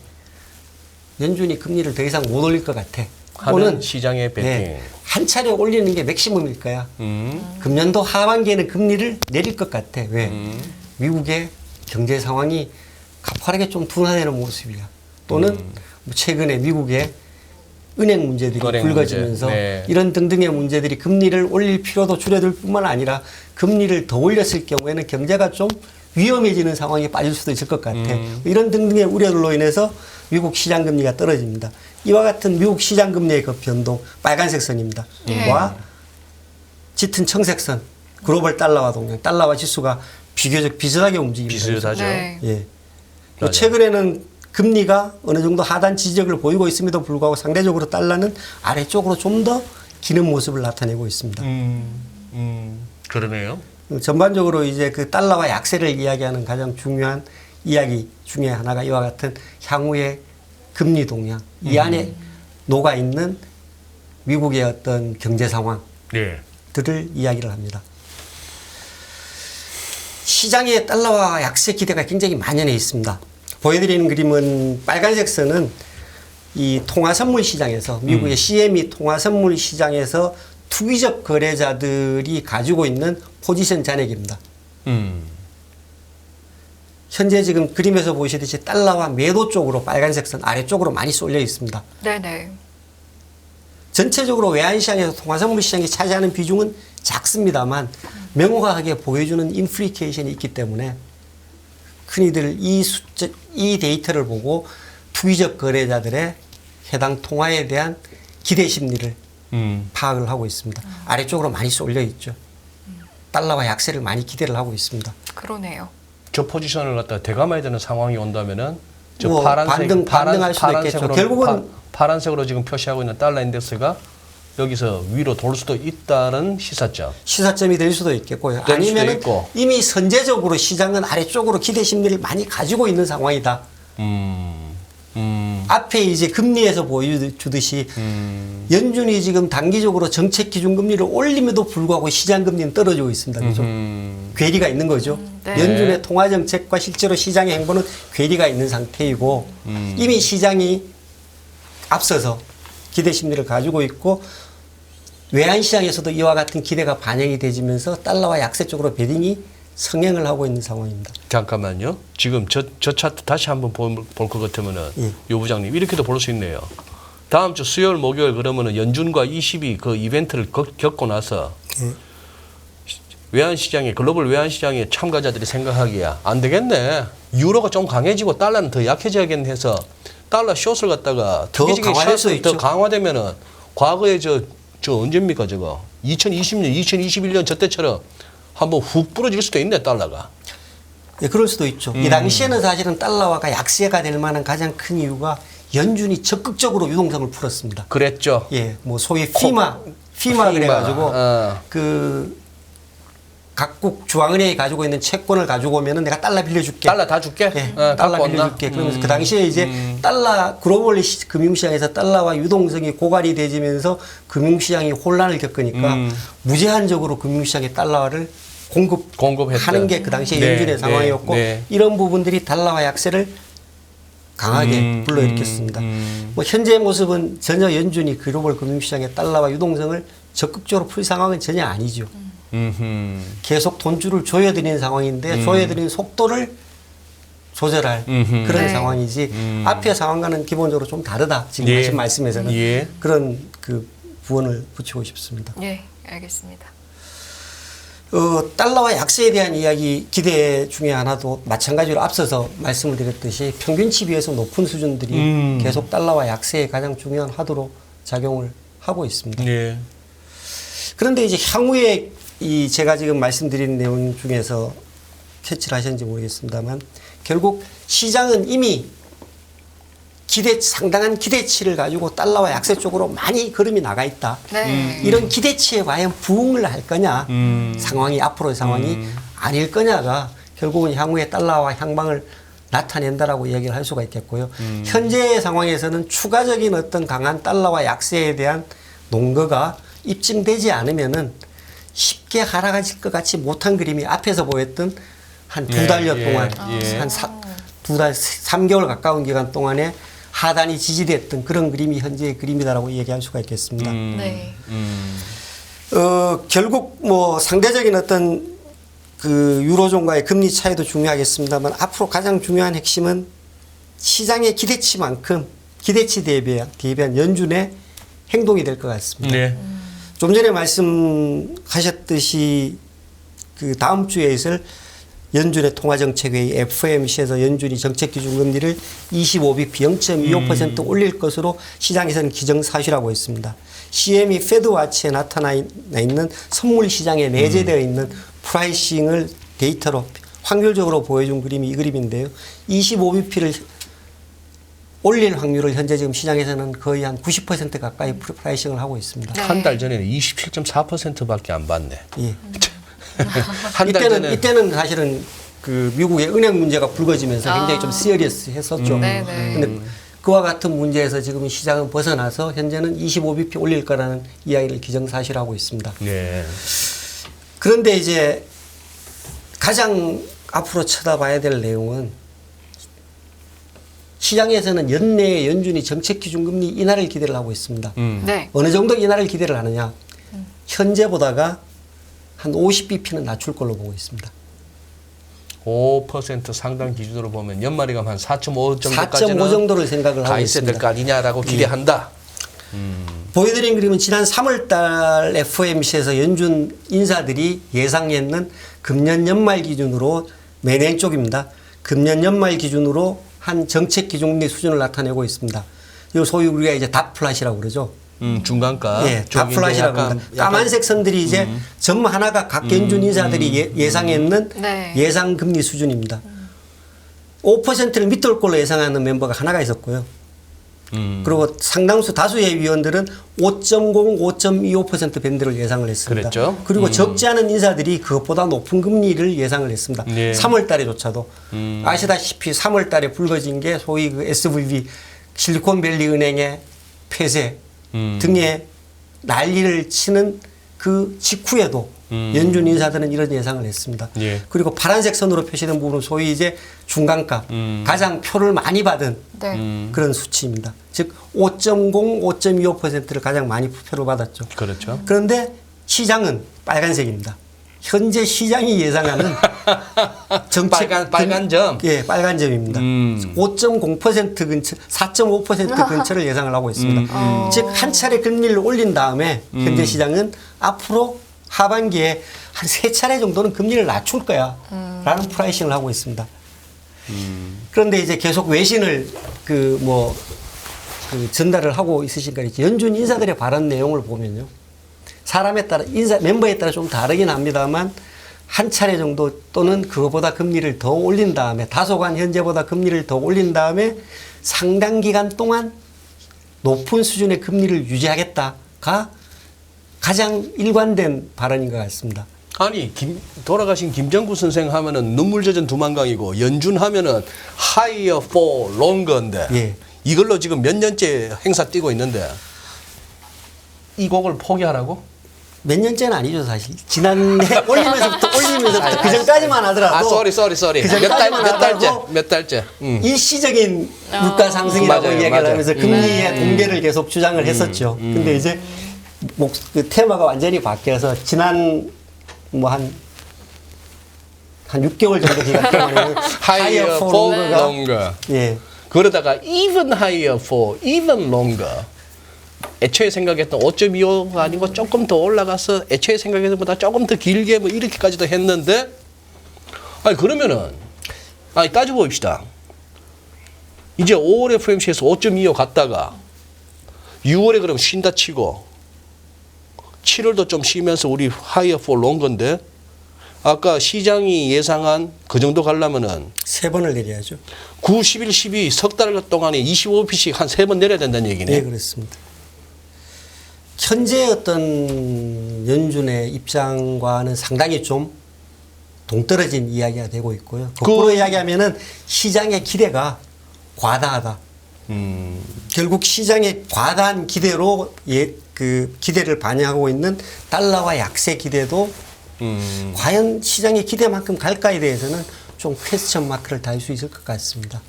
연준이 금리를 더 이상 못 올릴 것 같아. 하는 시장의 배팅. 한 차례 올리는 게 맥시멈일 거야. 금년도 하반기에는 금리를 내릴 것 같아. 왜? 미국의 경제 상황이 가파르게 좀 둔화되는 모습이야. 또는 뭐 최근에 미국의 은행 문제들이 은행 불거지면서 문제. 네. 이런 등등의 문제들이 금리를 올릴 필요도 줄어들 뿐만 아니라 금리를 더 올렸을 경우에는 경제가 좀 위험해지는 상황에 빠질 수도 있을 것 같아. 이런 등등의 우려들로 인해서 미국 시장 금리가 떨어집니다. 이와 같은 미국 시장 금리의 그 변동, 빨간색 선입니다. 와 짙은 청색 선, 글로벌 달러화 동향, 달러화 지수가 비교적 비슷하게 움직입니다. 비슷하죠. 네. 예. 맞아요. 최근에는 금리가 어느 정도 하단 지적을 보이고 있음에도 불구하고 상대적으로 달러는 아래쪽으로 좀 더 기는 모습을 나타내고 있습니다. 그러네요. 전반적으로 이제 그 달러와 약세를 이야기하는 가장 중요한 이야기 중에 하나가 이와 같은 향후의 금리 동향, 이 안에 녹아 있는 미국의 어떤 경제 상황들을 네. 이야기를 합니다. 시장에 달러와 약세 기대가 굉장히 만연해 있습니다. 보여드리는 그림은 빨간색 선은 이 통화선물 시장에서 미국의 CME 통화선물 시장에서 투기적 거래자들이 가지고 있는 포지션 잔액입니다. 현재 지금 그림에서 보시듯이 달러와 매도 쪽으로 빨간색 선 아래쪽으로 많이 쏠려 있습니다. 네네. 전체적으로 외환시장에서 통화선물 시장이 차지하는 비중은 작습니다만 명확하게 보여주는 인플리케이션이 있기 때문에 흔히들 이 데이터를 보고 투기적 거래자들의 해당 통화에 대한 기대 심리를 파악을 하고 있습니다. 아래쪽으로 많이 쏠려 있죠. 달러와 약세를 많이 기대를 하고 있습니다. 그러네요. 저 포지션을 갖다 대감해야 되는 상황이 온다면은 저 뭐 반등할 수도 있겠죠. 결국은 파란색으로 지금 표시하고 있는 달러 인덱스가 여기서 위로 돌 수도 있다는 시사점. 시사점이 될 수도 있겠고요. 될 수도 아니면은 있고. 이미 선제적으로 시장은 아래쪽으로 기대 심리를 많이 가지고 있는 상황이다. 앞에 이제 금리에서 보여주듯이 연준이 지금 단기적으로 정책 기준금리를 올림에도 불구하고 시장 금리는 떨어지고 있습니다. 그죠? 괴리가 있는 거죠. 네. 연준의 통화 정책과 실제로 시장의 행보는 괴리가 있는 상태이고 이미 시장이 앞서서 기대 심리를 가지고 있고 외환시장에서도 이와 같은 기대가 반영이 되면서 달러와 약세 쪽으로 베딩이 성행을 하고 있는 상황입니다. 잠깐만요. 지금 저 차트 다시 한번 볼 것 같으면은 예. 요 부장님 이렇게도 볼 수 있네요. 다음 주 수요일 목요일 그러면은 연준과 20이 그 이벤트를 겪고 나서 예. 외환시장에 글로벌 외환시장의 참가자들이 생각하기에 안 되겠네. 유로가 좀 강해지고 달러는 더 약해져야겠네 해서 달러 숏을 갖다가 더 투기적인 강화할 수 숏을 더 있죠. 강화되면은 과거에 저 언제입니까 저거 2020년, 2021년 저 때처럼 한번 훅 부러질 수도 있네 달러가. 예, 그럴 수도 있죠. 이 당시에는 사실은 달러가 약세가 될 만한 가장 큰 이유가 연준이 적극적으로 유동성을 풀었습니다. 그랬죠. 예, 뭐 소위 피마 그래가지고 그 각국 중앙은행이 가지고 있는 채권을 가지고 오면은 내가 달러 빌려줄게. 달러 다 줄게. 예, 어, 달러 갖고 온다. 빌려줄게. 그러면서 그 당시에 이제 달러 글로벌 금융시장에서 달러와 유동성이 고갈이 되지면서 금융시장이 혼란을 겪으니까 무제한적으로 금융시장에 달러를 공급하는 공급했던. 게 그 당시에 네, 연준의 네, 상황이었고 네. 이런 부분들이 달러와 약세를 강하게 불러일으켰습니다. 뭐 현재의 모습은 전혀 연준이 글로벌 금융시장의 달러와 유동성을 적극적으로 풀 상황은 전혀 아니죠. 계속 돈줄을 조여드리는 상황인데 조여드리는 속도를 조절할 그런 네. 상황이지 앞의 상황과는 기본적으로 좀 다르다. 지금 예. 하신 말씀에서는 예. 그런 그 부언을 붙이고 싶습니다. 예, 알겠습니다. 달러와 약세에 대한 이야기 기대 중에 하나도 마찬가지로 앞서서 말씀을 드렸듯이 평균치 비해서 높은 수준들이 계속 달러와 약세의 가장 중요한 화두로 작용을 하고 있습니다. 예. 그런데 이제 향후에 이 제가 지금 말씀드린 내용 중에서 캐치를 하셨는지 모르겠습니다만 결국 시장은 이미 상당한 기대치를 가지고 달러와 약세 쪽으로 많이 걸음이 나가 있다. 네. 이런 기대치에 과연 부응을 할 거냐, 상황이 앞으로의 상황이 아닐 거냐가 결국은 향후에 달러와 향방을 나타낸다라고 얘기를 할 수가 있겠고요. 현재의 상황에서는 추가적인 어떤 강한 달러와 약세에 대한 논거가 입증되지 않으면은 쉽게 하락하실 것 같이 못한 그림이 앞에서 보였던 한 두 달여 동안, 한 두 달, 3개월 가까운 기간 동안에 하단이 지지됐던 그런 그림이 현재의 그림이다라고 얘기할 수가 있겠습니다. 네. 결국 뭐 상대적인 어떤 그 유로존과의 금리 차이도 중요하겠습니다만 앞으로 가장 중요한 핵심은 시장의 기대치만큼 기대치 대비한 연준의 행동이 될 것 같습니다. 네. 좀 전에 말씀하셨듯이 그 다음 주에 있을 연준의 통화정책회의 FOMC에서 연준이 정책기준금리를 25bp 0.25% 올릴 것으로 시장에서는 기정사실하고 있습니다. CME 패드와치에 나타나 있는 선물 시장에 내재되어 있는 프라이싱을 데이터로 확률적으로 보여준 그림이 이 그림인데요. 25bp를 올릴 확률을 현재 지금 시장에서는 거의 한 90% 가까이 프라이싱을 하고 있습니다. 네. 한 달 전에는 27.4%밖에 안 받네. 예. 한 달 전에 이때는 사실은 그 미국의 은행 문제가 불거지면서 굉장히 좀 시리어스했었죠. 네네. 근데 그와 같은 문제에서 지금 시장은 벗어나서 현재는 25bp 올릴 거라는 이야기를 기정사실하고 있습니다. 네. 그런데 이제 가장 앞으로 쳐다봐야 될 내용은 시장에서는 연내에 연준이 정책기준금리 인하를 기대를 하고 있습니다. 네. 어느 정도 인하를 기대를 하느냐. 현재보다가 한 50bp는 낮출 걸로 보고 있습니다. 5% 상당 기준으로 보면 연말이가 한 4.5 정도까지는 4.5 정도를 생각을 하고 가 있어야 있습니다. 될 거 아니냐라고 기대한다. 보여드린 그림은 지난 3월달 FOMC에서 연준 인사들이 예상했는 금년 연말 기준으로 매년 쪽입니다. 금년 연말 기준으로 한 정책 기준금리 수준을 나타내고 있습니다. 이 소위 우리가 이제 닷플랫이라고 그러죠. 중간가. 예, 닷플랫이라고 합니다. 까만색 선들이 이제 점 하나가 각 연준 인사들이 예상했는 네. 예상 금리 수준입니다. 5%를 밑돌 걸로 예상하는 멤버가 하나가 있었고요. 그리고 상당수 다수의 위원들은 5.0, 5.25% 밴드를 예상을 했습니다. 그랬죠. 그리고 적지 않은 인사들이 그것보다 높은 금리를 예상을 했습니다. 네. 3월 달에조차도. 아시다시피 3월 달에 불거진 게 소위 그 SVB 실리콘밸리 은행의 폐쇄 등의 난리를 치는 그 직후에도 연준 인사들은 이런 예상을 했습니다. 예. 그리고 파란색 선으로 표시된 부분은 소위 이제 중간가, 가장 표를 많이 받은 네. 그런 수치입니다. 즉 5.0, 5.25%를 가장 많이 표를 받았죠. 그렇죠. 그런데 시장은 빨간색입니다. 현재 시장이 예상하는 정책 빨간 점. 예, 빨간 점입니다. 5.0% 근처, 4.5% 근처를 예상을 하고 있습니다. 즉 한 차례 금리를 올린 다음에 현재 시장은 앞으로 하반기에 한 3차례 정도는 금리를 낮출 거야. 라는 프라이싱을 하고 있습니다. 그런데 이제 계속 외신을 그 전달을 하고 있으시니까 연준 인사들의 발언 내용을 보면요. 사람에 따라 멤버에 따라 좀 다르긴 합니다만 한 차례 정도 또는 그거보다 금리를 더 올린 다음에 다소간 현재보다 금리를 더 올린 다음에 상당 기간 동안 높은 수준의 금리를 유지하겠다가 가장 일관된 발언인 것 같습니다. 아니 돌아가신 김정구 선생 하면은 눈물 젖은 두만강이고 연준 하면은 higher for longer인데 예. 이걸로 지금 몇 년째 행사 뛰고 있는데 이 곡을 포기하라고? 몇 년째는 아니죠 사실. 지난해 올리면서부터 그 전까지만 하더라도 아, sorry. 그 전까지만 하더라도 몇 달째. 일시적인 물가 상승이라고 맞아요, 이야기를 맞아요. 하면서 금리의 동계를 계속 주장을 했었죠. 근데 이제 그 테마가 완전히 바뀌어서 지난 한 6개월 정도 기간 동안에는 higher for longer. 예. 그러다가 even higher for even longer. 애초에 생각했던 5.25가 아니고 조금 더 올라가서 애초에 생각했던 것보다 조금 더 길게 뭐 이렇게까지도 했는데 아니 그러면은 아니 따져봅시다. 이제 5월 FOMC에서 5.25 갔다가 6월에 그럼 쉰다 치고 7월도 좀 쉬면서 우리 higher for longer인데 아까 시장이 예상한 그 정도 가려면은 3번을 내려야죠. 9, 11, 12 석 달 동안에 25p씩 한 3번 내려야 된다는 얘기네. 네, 그렇습니다. 현재 어떤 연준의 입장과는 상당히 좀 동떨어진 이야기가 되고 있고요. 거꾸로 이야기하면은 시장의 기대가 과다하다. 결국 시장의 과다한 기대로 그 기대를 반영하고 있는 달러와 약세 기대도 과연 시장의 기대만큼 갈까에 대해서는 좀 퀘스천 마크를 달 수 있을 것 같습니다.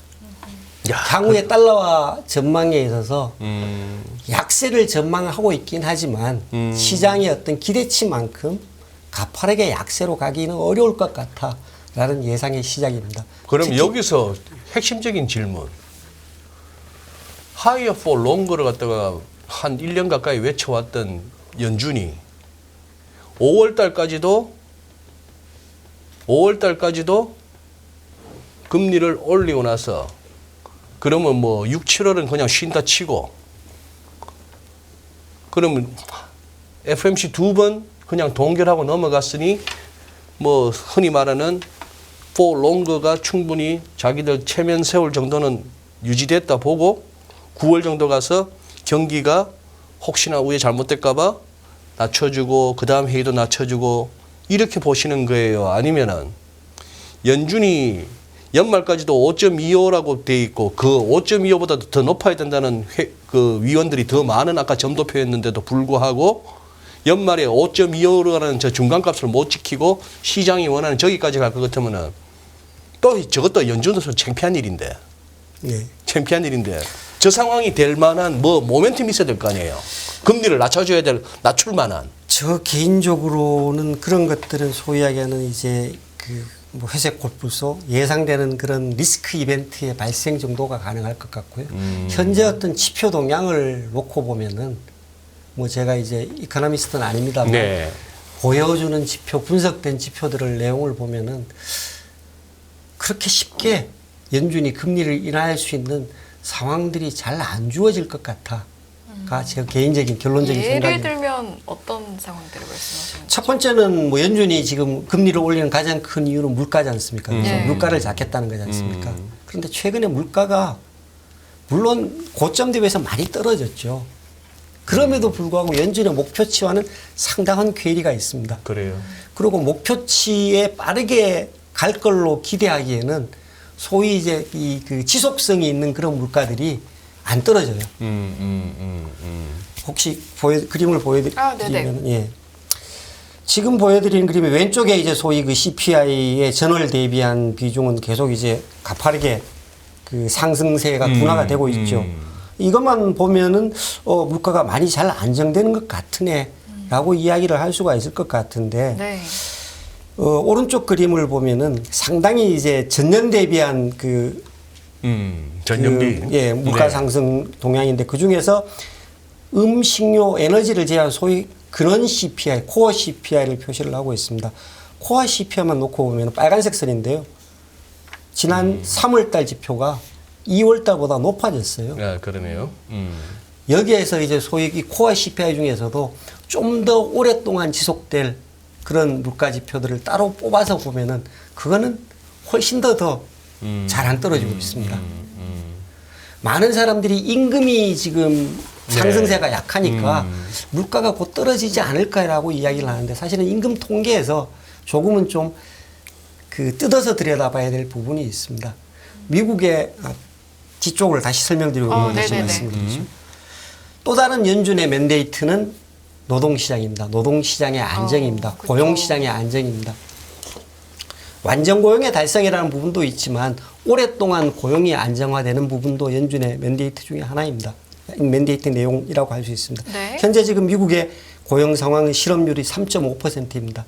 향후의 달러와 전망에 있어서 약세를 전망하고 있긴 하지만 시장의 어떤 기대치만큼 가파르게 약세로 가기는 어려울 것 같아라는 예상의 시작입니다. 그럼 여기서 핵심적인 질문. higher for longer를 갖다가 한 1년 가까이 외쳐왔던 연준이 5월 달까지도 금리를 올리고 나서 그러면 뭐 6, 7월은 그냥 쉰다 치고 그러면 FOMC 2번 그냥 동결하고 넘어갔으니 뭐 흔히 말하는 for longer가 충분히 자기들 체면 세울 정도는 유지됐다 보고 9월 정도 가서 경기가 혹시나 우에 잘못될까 봐 낮춰주고 그다음 회의도 낮춰주고 이렇게 보시는 거예요. 아니면은 연준이 연말까지도 5.25라고 돼 있고 그 5.25보다도 더 높아야 된다는 그 위원들이 더 많은 아까 점도표였는데도 불구하고 연말에 5.25라는 저 중간값을 못 지키고 시장이 원하는 저기까지 갈 것 같으면은 또 저것도 연준으로서 창피한 일인데. 예. 창피한 일인데 저 상황이 될 만한 뭐 모멘텀이 있어야 될 거 아니에요. 금리를 낮춰줘야 될 낮출 만한. 저 개인적으로는 그런 것들은 소위 하게는 이제 그 뭐 회색 골프소 예상되는 그런 리스크 이벤트의 발생 정도가 가능할 것 같고요. 현재 어떤 지표 동향을 놓고 보면은 뭐 제가 이제 이코노미스트는 아닙니다만 네. 보여주는 지표, 분석된 지표들을 내용을 보면은 그렇게 쉽게 연준이 금리를 인하할 수 있는 상황들이 잘 안 주어질 것 같아가 제 개인적인 결론적인 예를 생각입니다. 들면 어떤 상황들을 말씀하시는 첫 번째는 뭐 연준이 지금 금리를 올리는 가장 큰 이유는 물가지 않습니까? 그래서 네. 물가를 잡겠다는 거지 않습니까? 그런데 최근에 물가가 물론 고점 대비해서 많이 떨어졌죠. 그럼에도 불구하고 연준의 목표치와는 상당한 괴리가 있습니다. 그래요. 그리고 목표치에 빠르게 갈 걸로 기대하기에는 소위 이제 이 그 지속성이 있는 그런 물가들이 안 떨어져요. 혹시 그림을 보여드리면 예. 지금 보여드리는 그림이 왼쪽에 이제 소위 그 CPI의 전월 대비한 비중은 계속 이제 가파르게 그 상승세가 둔화가 되고 있죠. 이것만 보면은 물가가 많이 잘 안정되는 것 같으네라고 이야기를 할 수가 있을 것 같은데 네. 오른쪽 그림을 보면은 상당히 이제 전년 대비한 전년비. 예, 물가 네. 상승 동향인데 그 중에서 식료, 에너지를 제외한 소위 근원 CPI, 코어 CPI를 표시를 하고 있습니다. 코어 CPI만 놓고 보면 빨간색 선인데요. 지난 3월 달 지표가 2월 달보다 높아졌어요. 아, 그러네요. 여기에서 이제 소위 이 코어 CPI 중에서도 좀 더 오랫동안 지속될 그런 물가 지표들을 따로 뽑아서 보면은 그거는 훨씬 더 잘 안 떨어지고 있습니다. 많은 사람들이 임금이 지금 상승세가 약하니까 물가가 곧 떨어지지 않을까라고 이야기를 하는데 사실은 임금 통계에서 조금은 좀 그 뜯어서 들여다봐야 될 부분이 있습니다. 미국의 뒤쪽을 다시 설명드리고 다시 네네네. 말씀드리죠. 또 다른 연준의 맨데이트는 노동시장입니다. 노동시장의 안정입니다. 그쵸. 고용시장의 안정입니다. 완전 고용의 달성이라는 부분도 있지만 오랫동안 고용이 안정화되는 부분도 연준의 맨데이트 중에 하나입니다. 맨데이트 내용이라고 할 수 있습니다. 네. 현재 지금 미국의 고용 상황은 실업률이 3.5%입니다.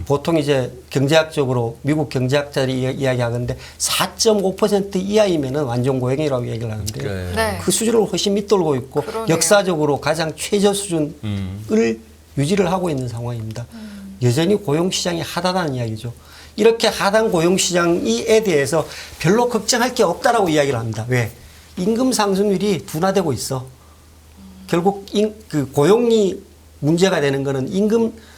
보통 이제 경제학적으로 미국 경제학자들이 이야기하는데 4.5% 이하이면은 완전 고용이라고 얘기를 하는데요. 네. 그 수준을 훨씬 밑돌고 있고 그러네요. 역사적으로 가장 최저 수준을 유지를 하고 있는 상황입니다. 여전히 고용시장이 하다라는 이야기죠. 이렇게 하단 고용시장에 대해서 별로 걱정할 게 없다라고 이야기를 합니다. 왜? 임금 상승률이 둔화되고 있어. 결국 그 고용이 문제가 되는 거는 임금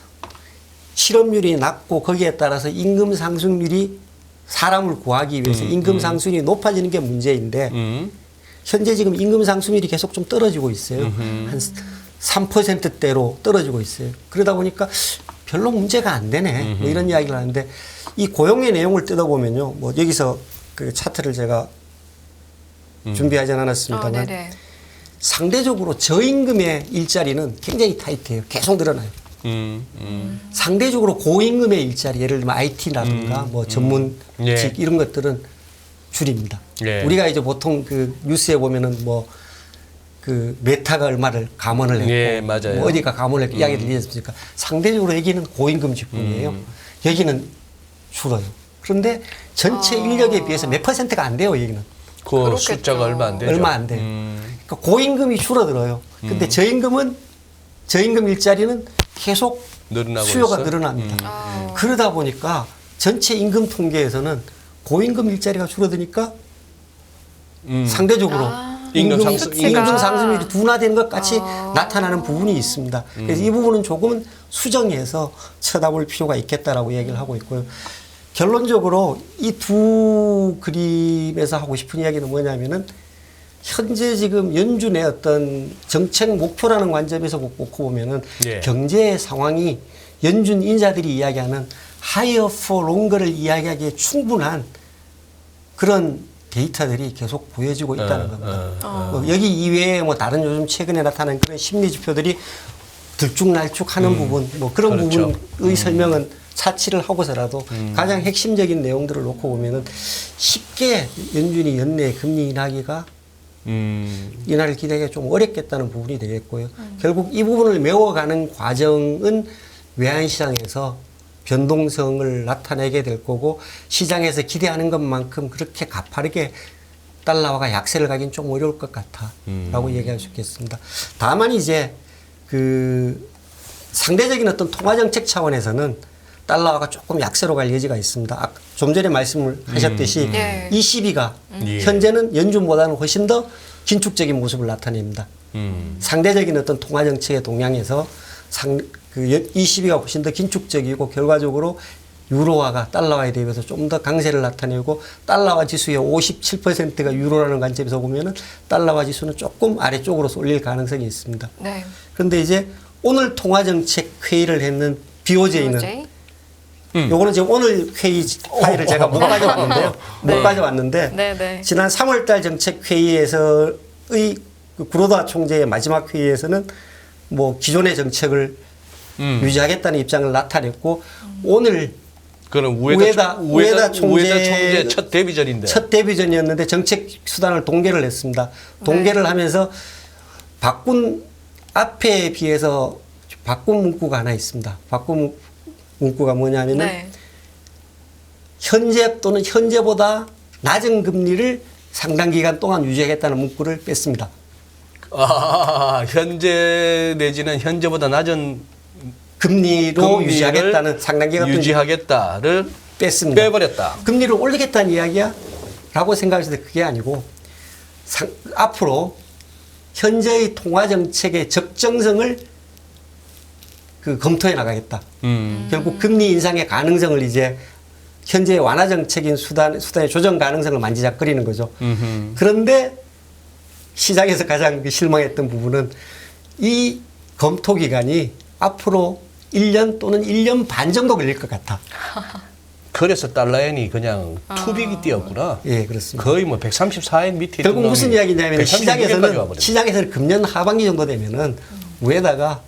실업률이 낮고 거기에 따라서 임금 상승률이 사람을 구하기 위해서 임금 상승률이 높아지는 게 문제인데 현재 지금 임금 상승률이 계속 좀 떨어지고 있어요. 한 3%대로 떨어지고 있어요. 그러다 보니까 별로 문제가 안 되네. 뭐 이런 이야기를 하는데 이 고용의 내용을 뜯어보면요. 뭐 여기서 그 차트를 제가 준비하지 않았습니다만 네네. 상대적으로 저임금의 일자리는 굉장히 타이트해요. 계속 늘어나요. 상대적으로 고임금의 일자리, 예를 들면 IT라든가 뭐 전문직 예. 이런 것들은 줄입니다. 예. 우리가 이제 보통 그 뉴스에 보면은 뭐 그 메타가 얼마를 감원을 했고 예, 맞아요. 뭐 어디가 감원을 했고 이야기를 드렸습니까? 상대적으로 여기는 고임금 직군이에요. 여기는 줄어요. 그런데 전체 인력에 비해서 몇 %가 안 돼요, 여기는. 그 그렇겠죠. 숫자가 얼마 안 되죠. 얼마 안 돼요. 그러니까 고임금이 줄어들어요. 근데 저임금 일자리는 계속 늘어나고 수요가 있어요? 늘어납니다. 그러다 보니까 전체 임금 통계에서는 고임금 일자리가 줄어드니까 상대적으로 임금 임금 상승률이 둔화되는 것 같이 나타나는 부분이 있습니다. 그래서 이 부분은 조금은 수정해서 쳐다볼 필요가 있겠다라고 얘기를 하고 있고요. 결론적으로 이 두 그림에서 하고 싶은 이야기는 뭐냐면은 현재 지금 연준의 어떤 정책 목표라는 관점에서 놓고 보면은 예. 경제 상황이 연준 인사들이 이야기하는 higher for longer를 이야기하기에 충분한 그런 데이터들이 계속 보여지고 있다는 겁니다. 여기 이외에 뭐 다른 요즘 최근에 나타난 그런 심리 지표들이 들쭉날쭉하는 부분, 뭐 그런 그렇죠. 부분의 설명은 차치를 하고서라도 가장 핵심적인 내용들을 놓고 보면은 쉽게 연준이 연내 금리 인하기가 인하를 기대하기가 좀 어렵겠다는 부분이 되겠고요. 결국 이 부분을 메워가는 과정은 외환시장에서 변동성을 나타내게 될 거고 시장에서 기대하는 것만큼 그렇게 가파르게 달러화가 약세를 가긴 좀 어려울 것 같아라고 얘기할 수 있겠습니다. 다만 이제 그 상대적인 어떤 통화정책 차원에서는 달러화가 조금 약세로 갈 여지가 있습니다. 좀 전에 말씀을 하셨듯이 예. ECB가 예. 현재는 연준보다는 훨씬 더 긴축적인 모습을 나타냅니다. 상대적인 어떤 통화정책의 동향에서 ECB가 훨씬 더 긴축적이고 결과적으로 유로화가 달러화에 대비해서 좀 더 강세를 나타내고 달러화 지수의 57%가 유로라는 관점에서 보면은 달러화 지수는 조금 아래쪽으로 쏠릴 가능성이 있습니다. 네. 그런데 이제 오늘 통화정책 회의를 했는 BOJ는 BOJ? 요거는 지금 오늘 회의 파일을 제가 못 가져왔는데요. 네. 못 가져왔는데 네. 지난 3월달 정책 회의에서의 그 구로다 총재의 마지막 회의에서는 뭐 기존의 정책을 유지하겠다는 입장을 나타냈고 오늘 그럼 우에다 총재 첫 데뷔전인데. 첫 데뷔전이었는데 정책 수단을 동계를 했습니다. 동계를 하면서 바꾼 앞에 비해서 바꾼 문구가 하나 있습니다. 바꾼 문구가 뭐냐면은 네. 현재 또는 현재보다 낮은 금리를 상당 기간 동안 유지하겠다는 문구를 뺐습니다. 현재 내지는 현재보다 낮은 금리로 금리를 유지하겠다는 상당 기간 동안 유지하겠다를 뺐습니다. 빼버렸다. 금리를 올리겠다는 이야기야? 라고 생각했을 때 그게 아니고 앞으로 현재의 통화정책의 적정성을 검토해 나가겠다. 결국 금리 인상의 가능성을 이제 현재의 완화 정책인 수단의 조정 가능성을 만지작거리는 거죠. 그런데 시장에서 가장 실망했던 부분은 이 검토 기간이 앞으로 1년 또는 1년 반 정도 걸릴 것 같아. 그래서 달러엔이 그냥 투빅이 뛰었구나. 예, 그렇습니다. 거의 뭐 134엔 밑에 결국 있던 무슨 놈이 이야기냐면 136엔까지 와버렸네. 시장에서는 금년 하반기 정도 되면은 위에다가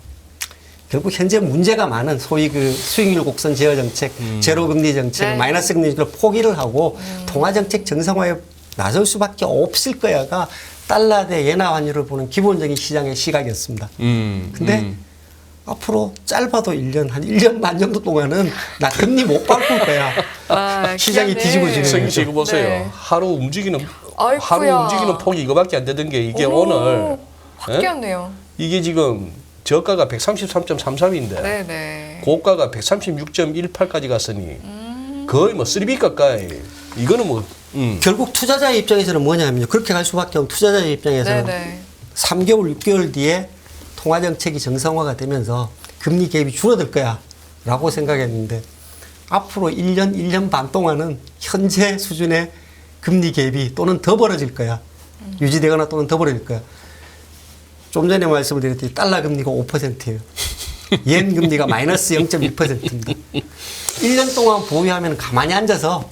결국 현재 문제가 많은 소위 그 수익률 곡선 제어 정책, 제로 금리 정책, 네. 마이너스 금리를 포기를 하고 통화 정책 정상화에 나설 수밖에 없을 거야가 달러 대 엔화 환율을 보는 기본적인 시장의 시각이었습니다. 근데 앞으로 짧아도 1년, 한 1년 반 정도 동안은 나 금리 못 바꿀 거야. 시장이 기한에. 뒤집어지는 승희 거죠. 씨 이거 보세요. 네. 하루 움직이는 아이쿠야. 폭이 이거밖에 안 되던 게 이게 어머, 오늘 확 뛰었네요. 이게 지금 저가가 133.33인데 네네. 고가가 136.18까지 갔으니 거의 뭐 3비 가까이. 이거는 뭐 결국 투자자의 입장에서는 뭐냐면요. 그렇게 갈 수밖에 없는 투자자의 입장에서는 네네. 3개월, 6개월 뒤에 통화정책이 정상화가 되면서 금리 갭이 줄어들 거야 라고 생각했는데 앞으로 1년, 1년 반 동안은 현재 수준의 금리 갭이 또는 더 벌어질 거야. 유지되거나 또는 더 벌어질 거야. 좀 전에 말씀을 드렸듯이 달러 금리가 5%예요. 옌 금리가 마이너스 0.1%입니다. 1년 동안 보유하면 가만히 앉아서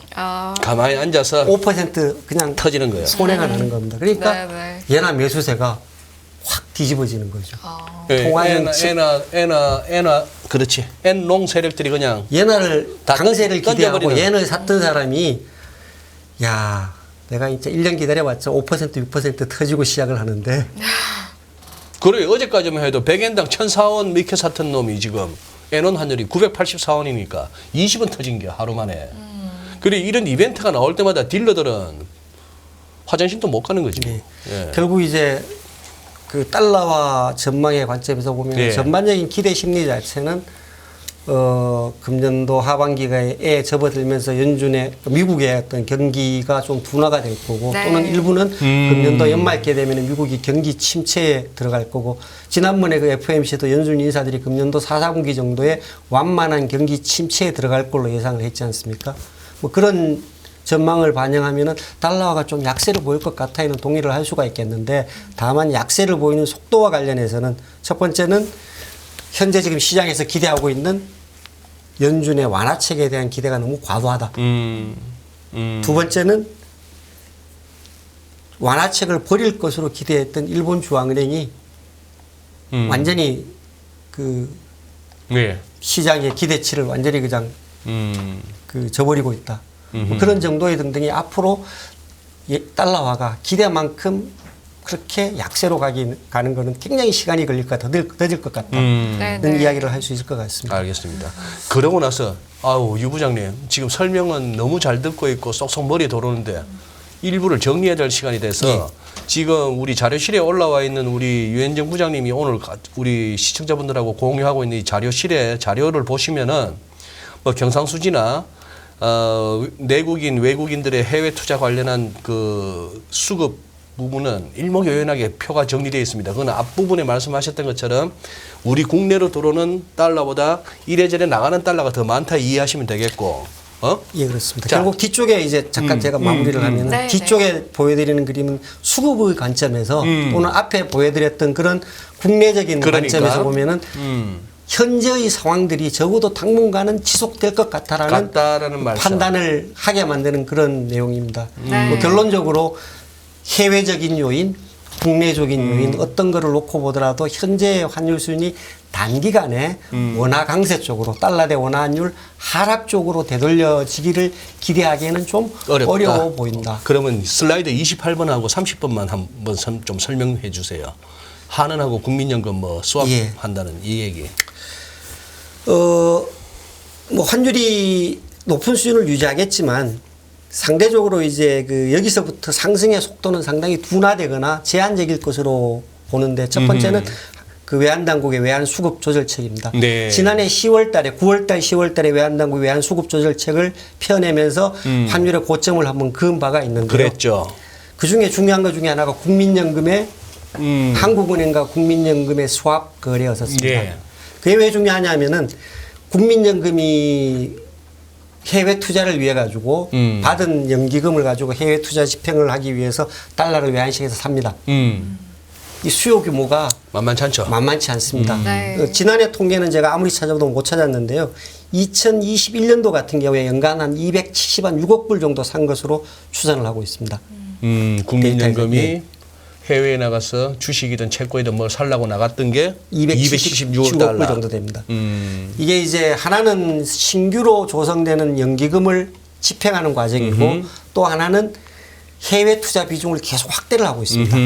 가만히 앉아서 5% 그냥 터지는 거예요. 손해가 나는 겁니다. 그러니까 네네. 예나 매수세가 확 뒤집어지는 거죠. 예, 통화정책 에나 그렇지. 엔롱 세력들이 그냥 예나를 다 강세를 기대하고 던져버리는. 예나를 샀던 사람이 야 내가 이제 1년 기다려봤자 5% 6% 터지고 시작을 하는데 그래 어제까지만 해도 100엔당 1,004원 미켜 샀던 놈이 지금 엔원 환율이 984원이니까 20원 터진 게 하루 만에. 그래 이런 이벤트가 나올 때마다 딜러들은 화장실도 못 가는 거지. 예. 예. 결국 이제 그 달러화 전망의 관점에서 보면 예. 전반적인 기대 심리 자체는 금년도 하반기에 접어들면서 연준의 미국의 어떤 경기가 좀 둔화가 될 거고 네. 또는 일부는 금년도 연말께 되면 미국이 경기 침체에 들어갈 거고 지난번에 그 FOMC도 연준 인사들이 금년도 4, 4분기 정도에 완만한 경기 침체에 들어갈 걸로 예상을 했지 않습니까? 뭐 그런 전망을 반영하면은 달러화가 좀 약세를 보일 것 같아는 동의를 할 수가 있겠는데 다만 약세를 보이는 속도와 관련해서는 첫 번째는 현재 지금 시장에서 기대하고 있는 연준의 완화책에 대한 기대가 너무 과도하다. 두 번째는 완화책을 버릴 것으로 기대했던 일본 중앙은행이 완전히 그 네. 시장의 기대치를 완전히 그냥 그 저버리고 있다. 뭐 그런 정도의 등등이 앞으로 달러화가 기대만큼 그렇게 약세로 가는 거는 굉장히 시간이 걸릴 것 같다. 더딜 것 같다는 네네. 이야기를 할 수 있을 것 같습니다. 알겠습니다. 그러고 나서 아우 유 부장님 지금 설명은 너무 잘 듣고 있고 쏙쏙 머리에 들어오는데 일부를 정리해야 될 시간이 돼서 지금 우리 자료실에 올라와 있는 우리 유현정 부장님이 오늘 우리 시청자분들하고 공유하고 있는 이 자료실에 자료를 보시면은 뭐 경상수지나 내국인 외국인들의 해외 투자 관련한 그 수급 부분은 일목요연하게 표가 정리되어 있습니다. 그건 앞부분에 말씀하셨던 것처럼 우리 국내로 들어오는 달러보다 이래저래 나가는 달러가 더 많다 이해하시면 되겠고, 예, 그렇습니다. 자. 결국 뒤쪽에 이제 잠깐 제가 마무리를 하면 네, 뒤쪽에 보여드리는 그림은 수급의 관점에서 또는 앞에 보여드렸던 그런 국내적인 그러니까. 관점에서 보면은 현재의 상황들이 적어도 당분간은 지속될 것 같다라는 말씀. 판단을 하게 만드는 그런 내용입니다. 네. 뭐 결론적으로 해외적인 요인, 국내적인 요인 어떤 거를 놓고 보더라도 현재 환율 수준이 단기간에 원화 강세 쪽으로 달러 대 원화 환율 하락 쪽으로 되돌려지기를 기대하기에는 좀 어렵다. 어려워 보인다. 그러면 슬라이드 28번하고 30번만 한번 좀 설명해 주세요. 한은하고 국민연금 뭐 예. 수합한다는 이 얘기. 뭐 환율이 높은 수준을 유지하겠지만 상대적으로 이제 그 여기서부터 상승의 속도는 상당히 둔화되거나 제한적일 것으로 보는데 첫 번째는 그 외환당국의 외환수급 조절책입니다. 네. 지난해 10월 달에 9월 달 10월 달에 외환당국이 외환수급 조절책을 펴내면서 환율의 고점을 한번 그은 바가 있는데요. 그랬죠. 그중에 중요한 것 중에 하나가 국민연금의 한국은행과 국민연금의 수합 거래였었습니다. 예. 그게 왜 중요하냐면은 국민연금이 해외 투자를 위해 가지고 받은 연기금을 가지고 해외 투자 집행을 하기 위해서 달러를 외환시장에서 삽니다. 이 수요 규모가 만만치 않죠. 만만치 않습니다. 네. 지난해 통계는 제가 아무리 찾아도 못 찾았는데요. 2021년도 같은 경우에 연간 한 270한 6억 불 정도 산 것으로 추산을 하고 있습니다. 국민연금이 데이터에서, 해외에 나가서 주식이든 채권이든 뭘 살라고 나갔던 게 276억 276억 달러. 불 정도 됩니다. 이게 이제 하나는 신규로 조성되는 연기금을 집행하는 과정이고 또 하나는 해외 투자 비중을 계속 확대를 하고 있습니다.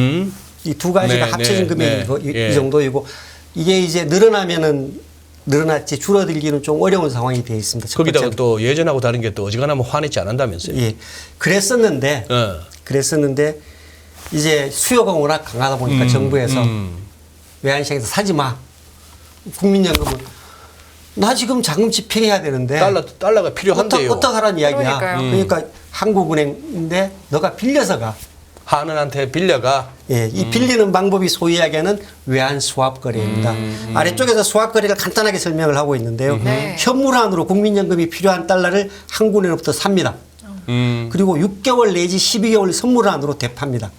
이 두 가지가 네, 합쳐진 네, 금액이 네. 이 정도이고 이게 이제 늘어나면은 늘어났지 줄어들기는 좀 어려운 상황이 되어 있습니다. 첫 거기다가 번째는. 또 예전하고 다른 게 또 어지간하면 화내지 않는다면서요. 예. 그랬었는데 이제 수요가 워낙 강하다 보니까 정부에서 외환시장에서 사지 마. 국민연금은 나 지금 자금 집행해야 되는데 달러가 필요한데요. 어떡하라는 이야기야. 그러니까요. 그러니까 한국은행인데 너가 빌려서 가. 한은한테 빌려가. 예, 이 빌리는 방법이 소위 이야기하는 외환 수합 거래입니다. 아래쪽에서 수합 거래를 간단하게 설명을 하고 있는데요. 네. 현물환으로 국민연금이 필요한 달러를 한국은행으로부터 삽니다. 그리고 6개월 내지 12개월 선물환으로 대파입니다.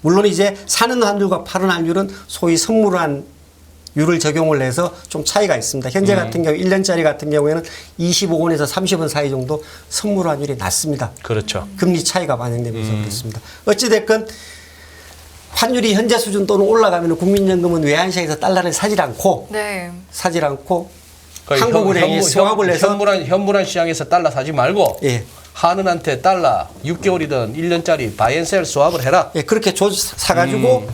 물론 이제 사는 환율과 파는 환율은 소위 선물환율을 적용을 해서 좀 차이가 있습니다. 현재 같은 경우 1년짜리 같은 경우에는 25원에서 30원 사이 정도 선물환율이 낮습니다. 그렇죠. 금리 차이가 반영되면서 그렇습니다. 어찌됐건 환율이 현재 수준 또는 올라가면 국민연금은 외환시장에서 달러를 사질 않고 네. 그러니까 한국은행에 수합을 해서 현물한 시장에서 달러 사지 말고 예. 한은한테 달러 6개월이든 1년짜리 바이앤셀 수합을 해라. 예, 그렇게 사가지고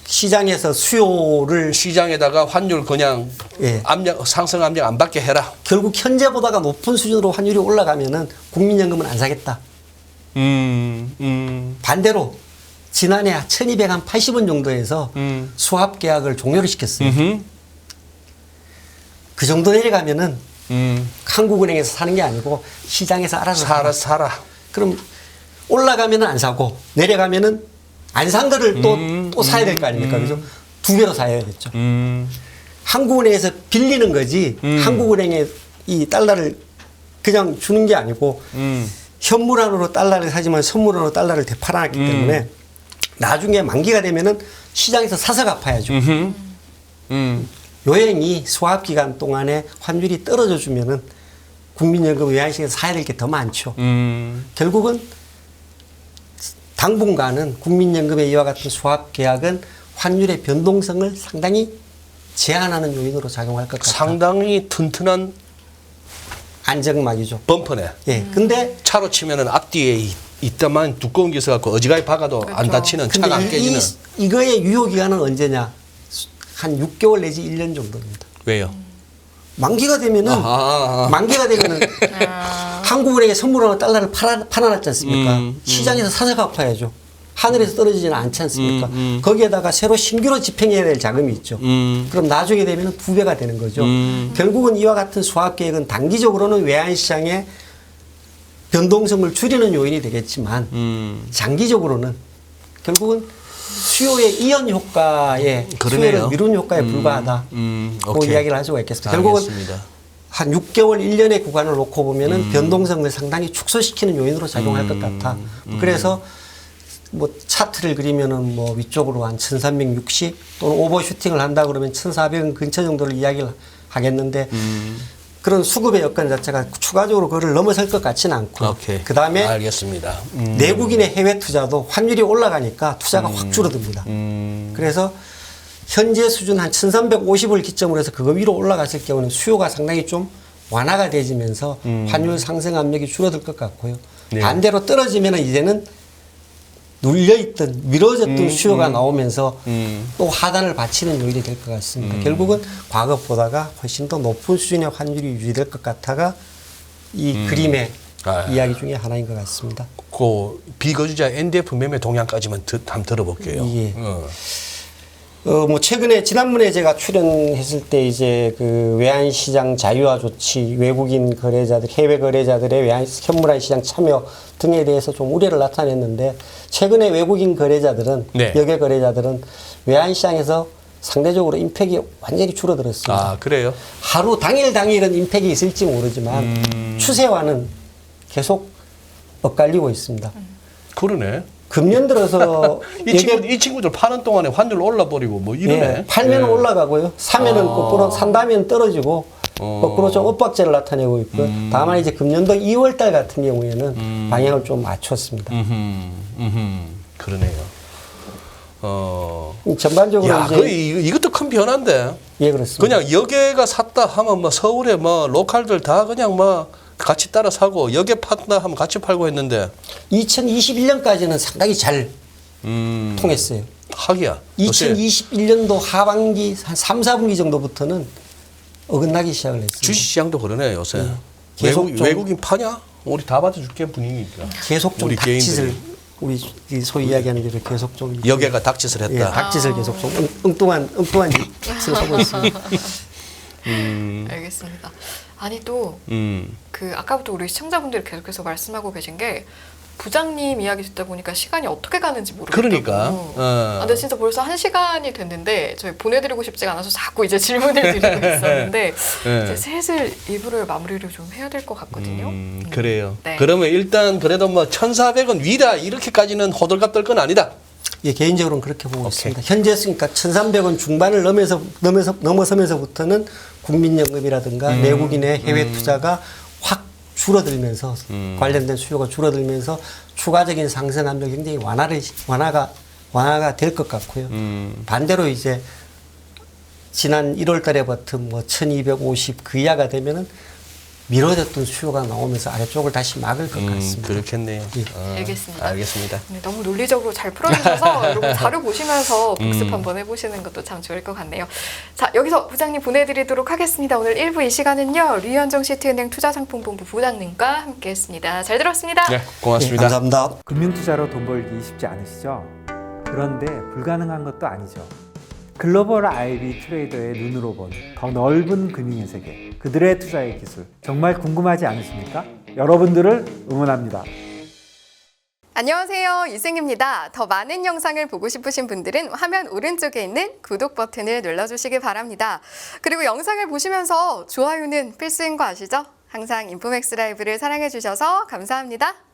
시장에서 수요를 시장에다가 환율 그냥 예. 상승 압력 안 받게 해라. 결국 현재보다가 높은 수준으로 환율이 올라가면은 국민연금은 안 사겠다. 반대로 지난해 1280원 정도에서 수합 계약을 종료를 시켰어요. 그 정도 내려가면은 한국은행에서 사는 게 아니고 시장에서 알아서 사라. 그럼 올라가면은 안 사고 내려가면은 안 산 거를 또 사야 될 거 아닙니까? 그죠? 두 배로 사야겠죠. 한국은행에서 빌리는 거지 한국은행에 이 달러를 그냥 주는 게 아니고 현물환으로 달러를 사지만 선물환으로 달러를 되팔아놨기 때문에 나중에 만기가 되면은 시장에서 사서 갚아야죠. 요행이 수합 기간 동안에 환율이 떨어져 주면은 국민연금 외환시장에서 사야 될 게 더 많죠. 결국은 당분간은 국민연금의 이와 같은 수합 계약은 환율의 변동성을 상당히 제한하는 요인으로 작용할 것 같아요. 상당히 튼튼한 안정막이죠. 범퍼네. 예. 근데 차로 치면은 앞뒤에 있다만 두꺼운 기서 갖고 어지간히 박아도 안 그렇죠. 다치는 차가 안 깨지는. 이거의 유효 기간은 언제냐? 한 6개월 내지 1년 정도입니다. 왜요? 만기가 되면은 만기가 되면은 한국은행에 선물하는 달러를 팔아놨지 않습니까? 시장에서 사서 갚아야죠. 하늘에서 떨어지지는 않지 않습니까? 거기에다가 새로 신규로 집행해야 될 자금이 있죠. 그럼 나중에 되면 2배가 되는 거죠. 결국은 이와 같은 수합 계획은 단기적으로는 외환시장의 변동성을 줄이는 요인이 되겠지만 장기적으로는 결국은 수요의 이연 효과에 그러네요. 수요를 미룬 효과에 불과하다. 그 오케이. 이야기를 할 수가 있겠습니다. 결국은 알겠습니다. 한 6개월, 1년의 구간을 놓고 보면은 변동성을 상당히 축소시키는 요인으로 작용할 것 같아. 그래서 뭐 차트를 그리면은 뭐 위쪽으로 한 1360 또는 오버슈팅을 한다 그러면 1400원 근처 정도를 이야기를 하겠는데 그런 수급의 여건 자체가 추가적으로 그걸 넘어설 것 같지는 않고 오케이. 그 다음에 알겠습니다. 내국인의 해외 투자도 환율이 올라가니까 투자가 확 줄어듭니다. 그래서 현재 수준 한 1350을 기점으로 해서 그거 위로 올라갔을 경우는 수요가 상당히 좀 완화가 되지면서 환율 상승 압력이 줄어들 것 같고요. 네. 반대로 떨어지면 이제는 눌려있던 미뤄졌던 수요가 나오면서 또 하단을 받치는 요인이 될 것 같습니다. 결국은 과거보다가 훨씬 더 높은 수준의 환율이 유지될 것 같아가 이 그림의 이야기 중에 하나인 것 같습니다. 그 비거주자 NDF 매매 동향까지만 한번 들어볼게요. 예. 뭐 최근에 지난번에 제가 출연했을 때 이제 그 외환시장 자유화 조치, 외국인 거래자들, 해외 거래자들의 현물화 시장 참여 등에 대해서 좀 우려를 나타냈는데 최근에 외국인 거래자들은 네. 여객 거래자들은 외환시장에서 상대적으로 임팩이 완전히 줄어들었습니다. 아, 그래요? 하루 당일은 임팩이 있을지 모르지만 추세와는 계속 엇갈리고 있습니다. 그러네. 금년 들어서 이 친구들 파는 동안에 환율 올라버리고 뭐 이러네. 예, 팔면 올라가고요. 사면은 거꾸로 산다면 떨어지고 거꾸로 좀 엇박자를 나타내고 있고요. 다만 이제 금년도 2월 달 같은 경우에는 방향을 좀 맞췄습니다. 그러네요. 전반적으로 야, 이제 이것도 큰 변화인데. 예, 그렇습니다. 그냥 여객가 샀다 하면 뭐 서울에 뭐 로컬들 다 그냥 뭐 같이 따라 사고 여객 판다 하면 같이 팔고 했는데 2021년까지는 상당히 잘 통했어요. 하기야. 요새 2021년도 하반기 한 3, 4분기 정도부터는 어긋나기 시작을 했습니다. 주식시장도 그러네 요새. 계속 좀- 외국인 파냐? 우리 다 받아줄게 분위기니까. 계속 좀 우리 닥짓을 개인들이. 우리 이 소위 이야기하는 대로 계속 좀 여객가 닥짓을 예, 했다. 닥짓을 계속 좀 엉뚱한 짓을 하고 있습니다. 알겠습니다. 아니 또 음. 그 아까부터 우리 시청자분들이 계속해서 말씀하고 계신 게 부장님 이야기 듣다 보니까 시간이 어떻게 가는지 모르겠다고. 그러니까. 아, 근데 진짜 벌써 1시간이 됐는데 저희 보내드리고 싶지가 않아서 자꾸 이제 질문을 드리고 있었는데 네. 이제 슬슬 2부를 마무리를 좀 해야 될 것 같거든요. 그래요. 네. 그러면 일단 그래도 뭐 1,400원 위다 이렇게까지는 호들갑 떨 건 아니다. 예, 개인적으로는 그렇게 보고 있습니다. 현재 그러니까 1,300원 중반을 넘어서면서부터는 국민연금이라든가 내국인의 해외 투자가 확 줄어들면서 관련된 수요가 줄어들면서 추가적인 상승 압력이 굉장히 완화가 될 것 같고요. 반대로 이제 지난 1월 달에 버튼 뭐 1,250 그 이하가 되면은 미뤄졌던 수요가 나오면서 아래쪽을 다시 막을 것 같습니다. 그렇겠네요. 예. 알겠습니다. 알겠습니다. 네, 너무 논리적으로 잘 풀어주셔서 여러분 자료 보시면서 복습 한번 해보시는 것도 참 좋을 것 같네요. 자, 여기서 부장님 보내드리도록 하겠습니다. 오늘 1부 이 시간은요. 류현정 시티은행 투자상품본부 부장님과 함께했습니다. 잘 들었습니다. 네, 예, 고맙습니다. 감사합니다. 금융투자로 돈 벌기 쉽지 않으시죠? 그런데 불가능한 것도 아니죠. 글로벌 IB 트레이더의 눈으로 본 더 넓은 금융의 세계, 그들의 투자의 기술 정말 궁금하지 않으십니까? 여러분들을 응원합니다. 안녕하세요. 유승입니다. 더 많은 영상을 보고 싶으신 분들은 화면 오른쪽에 있는 구독 버튼을 눌러주시기 바랍니다. 그리고 영상을 보시면서 좋아요는 필수인 거 아시죠? 항상 인포맥스 라이브를 사랑해 주셔서 감사합니다.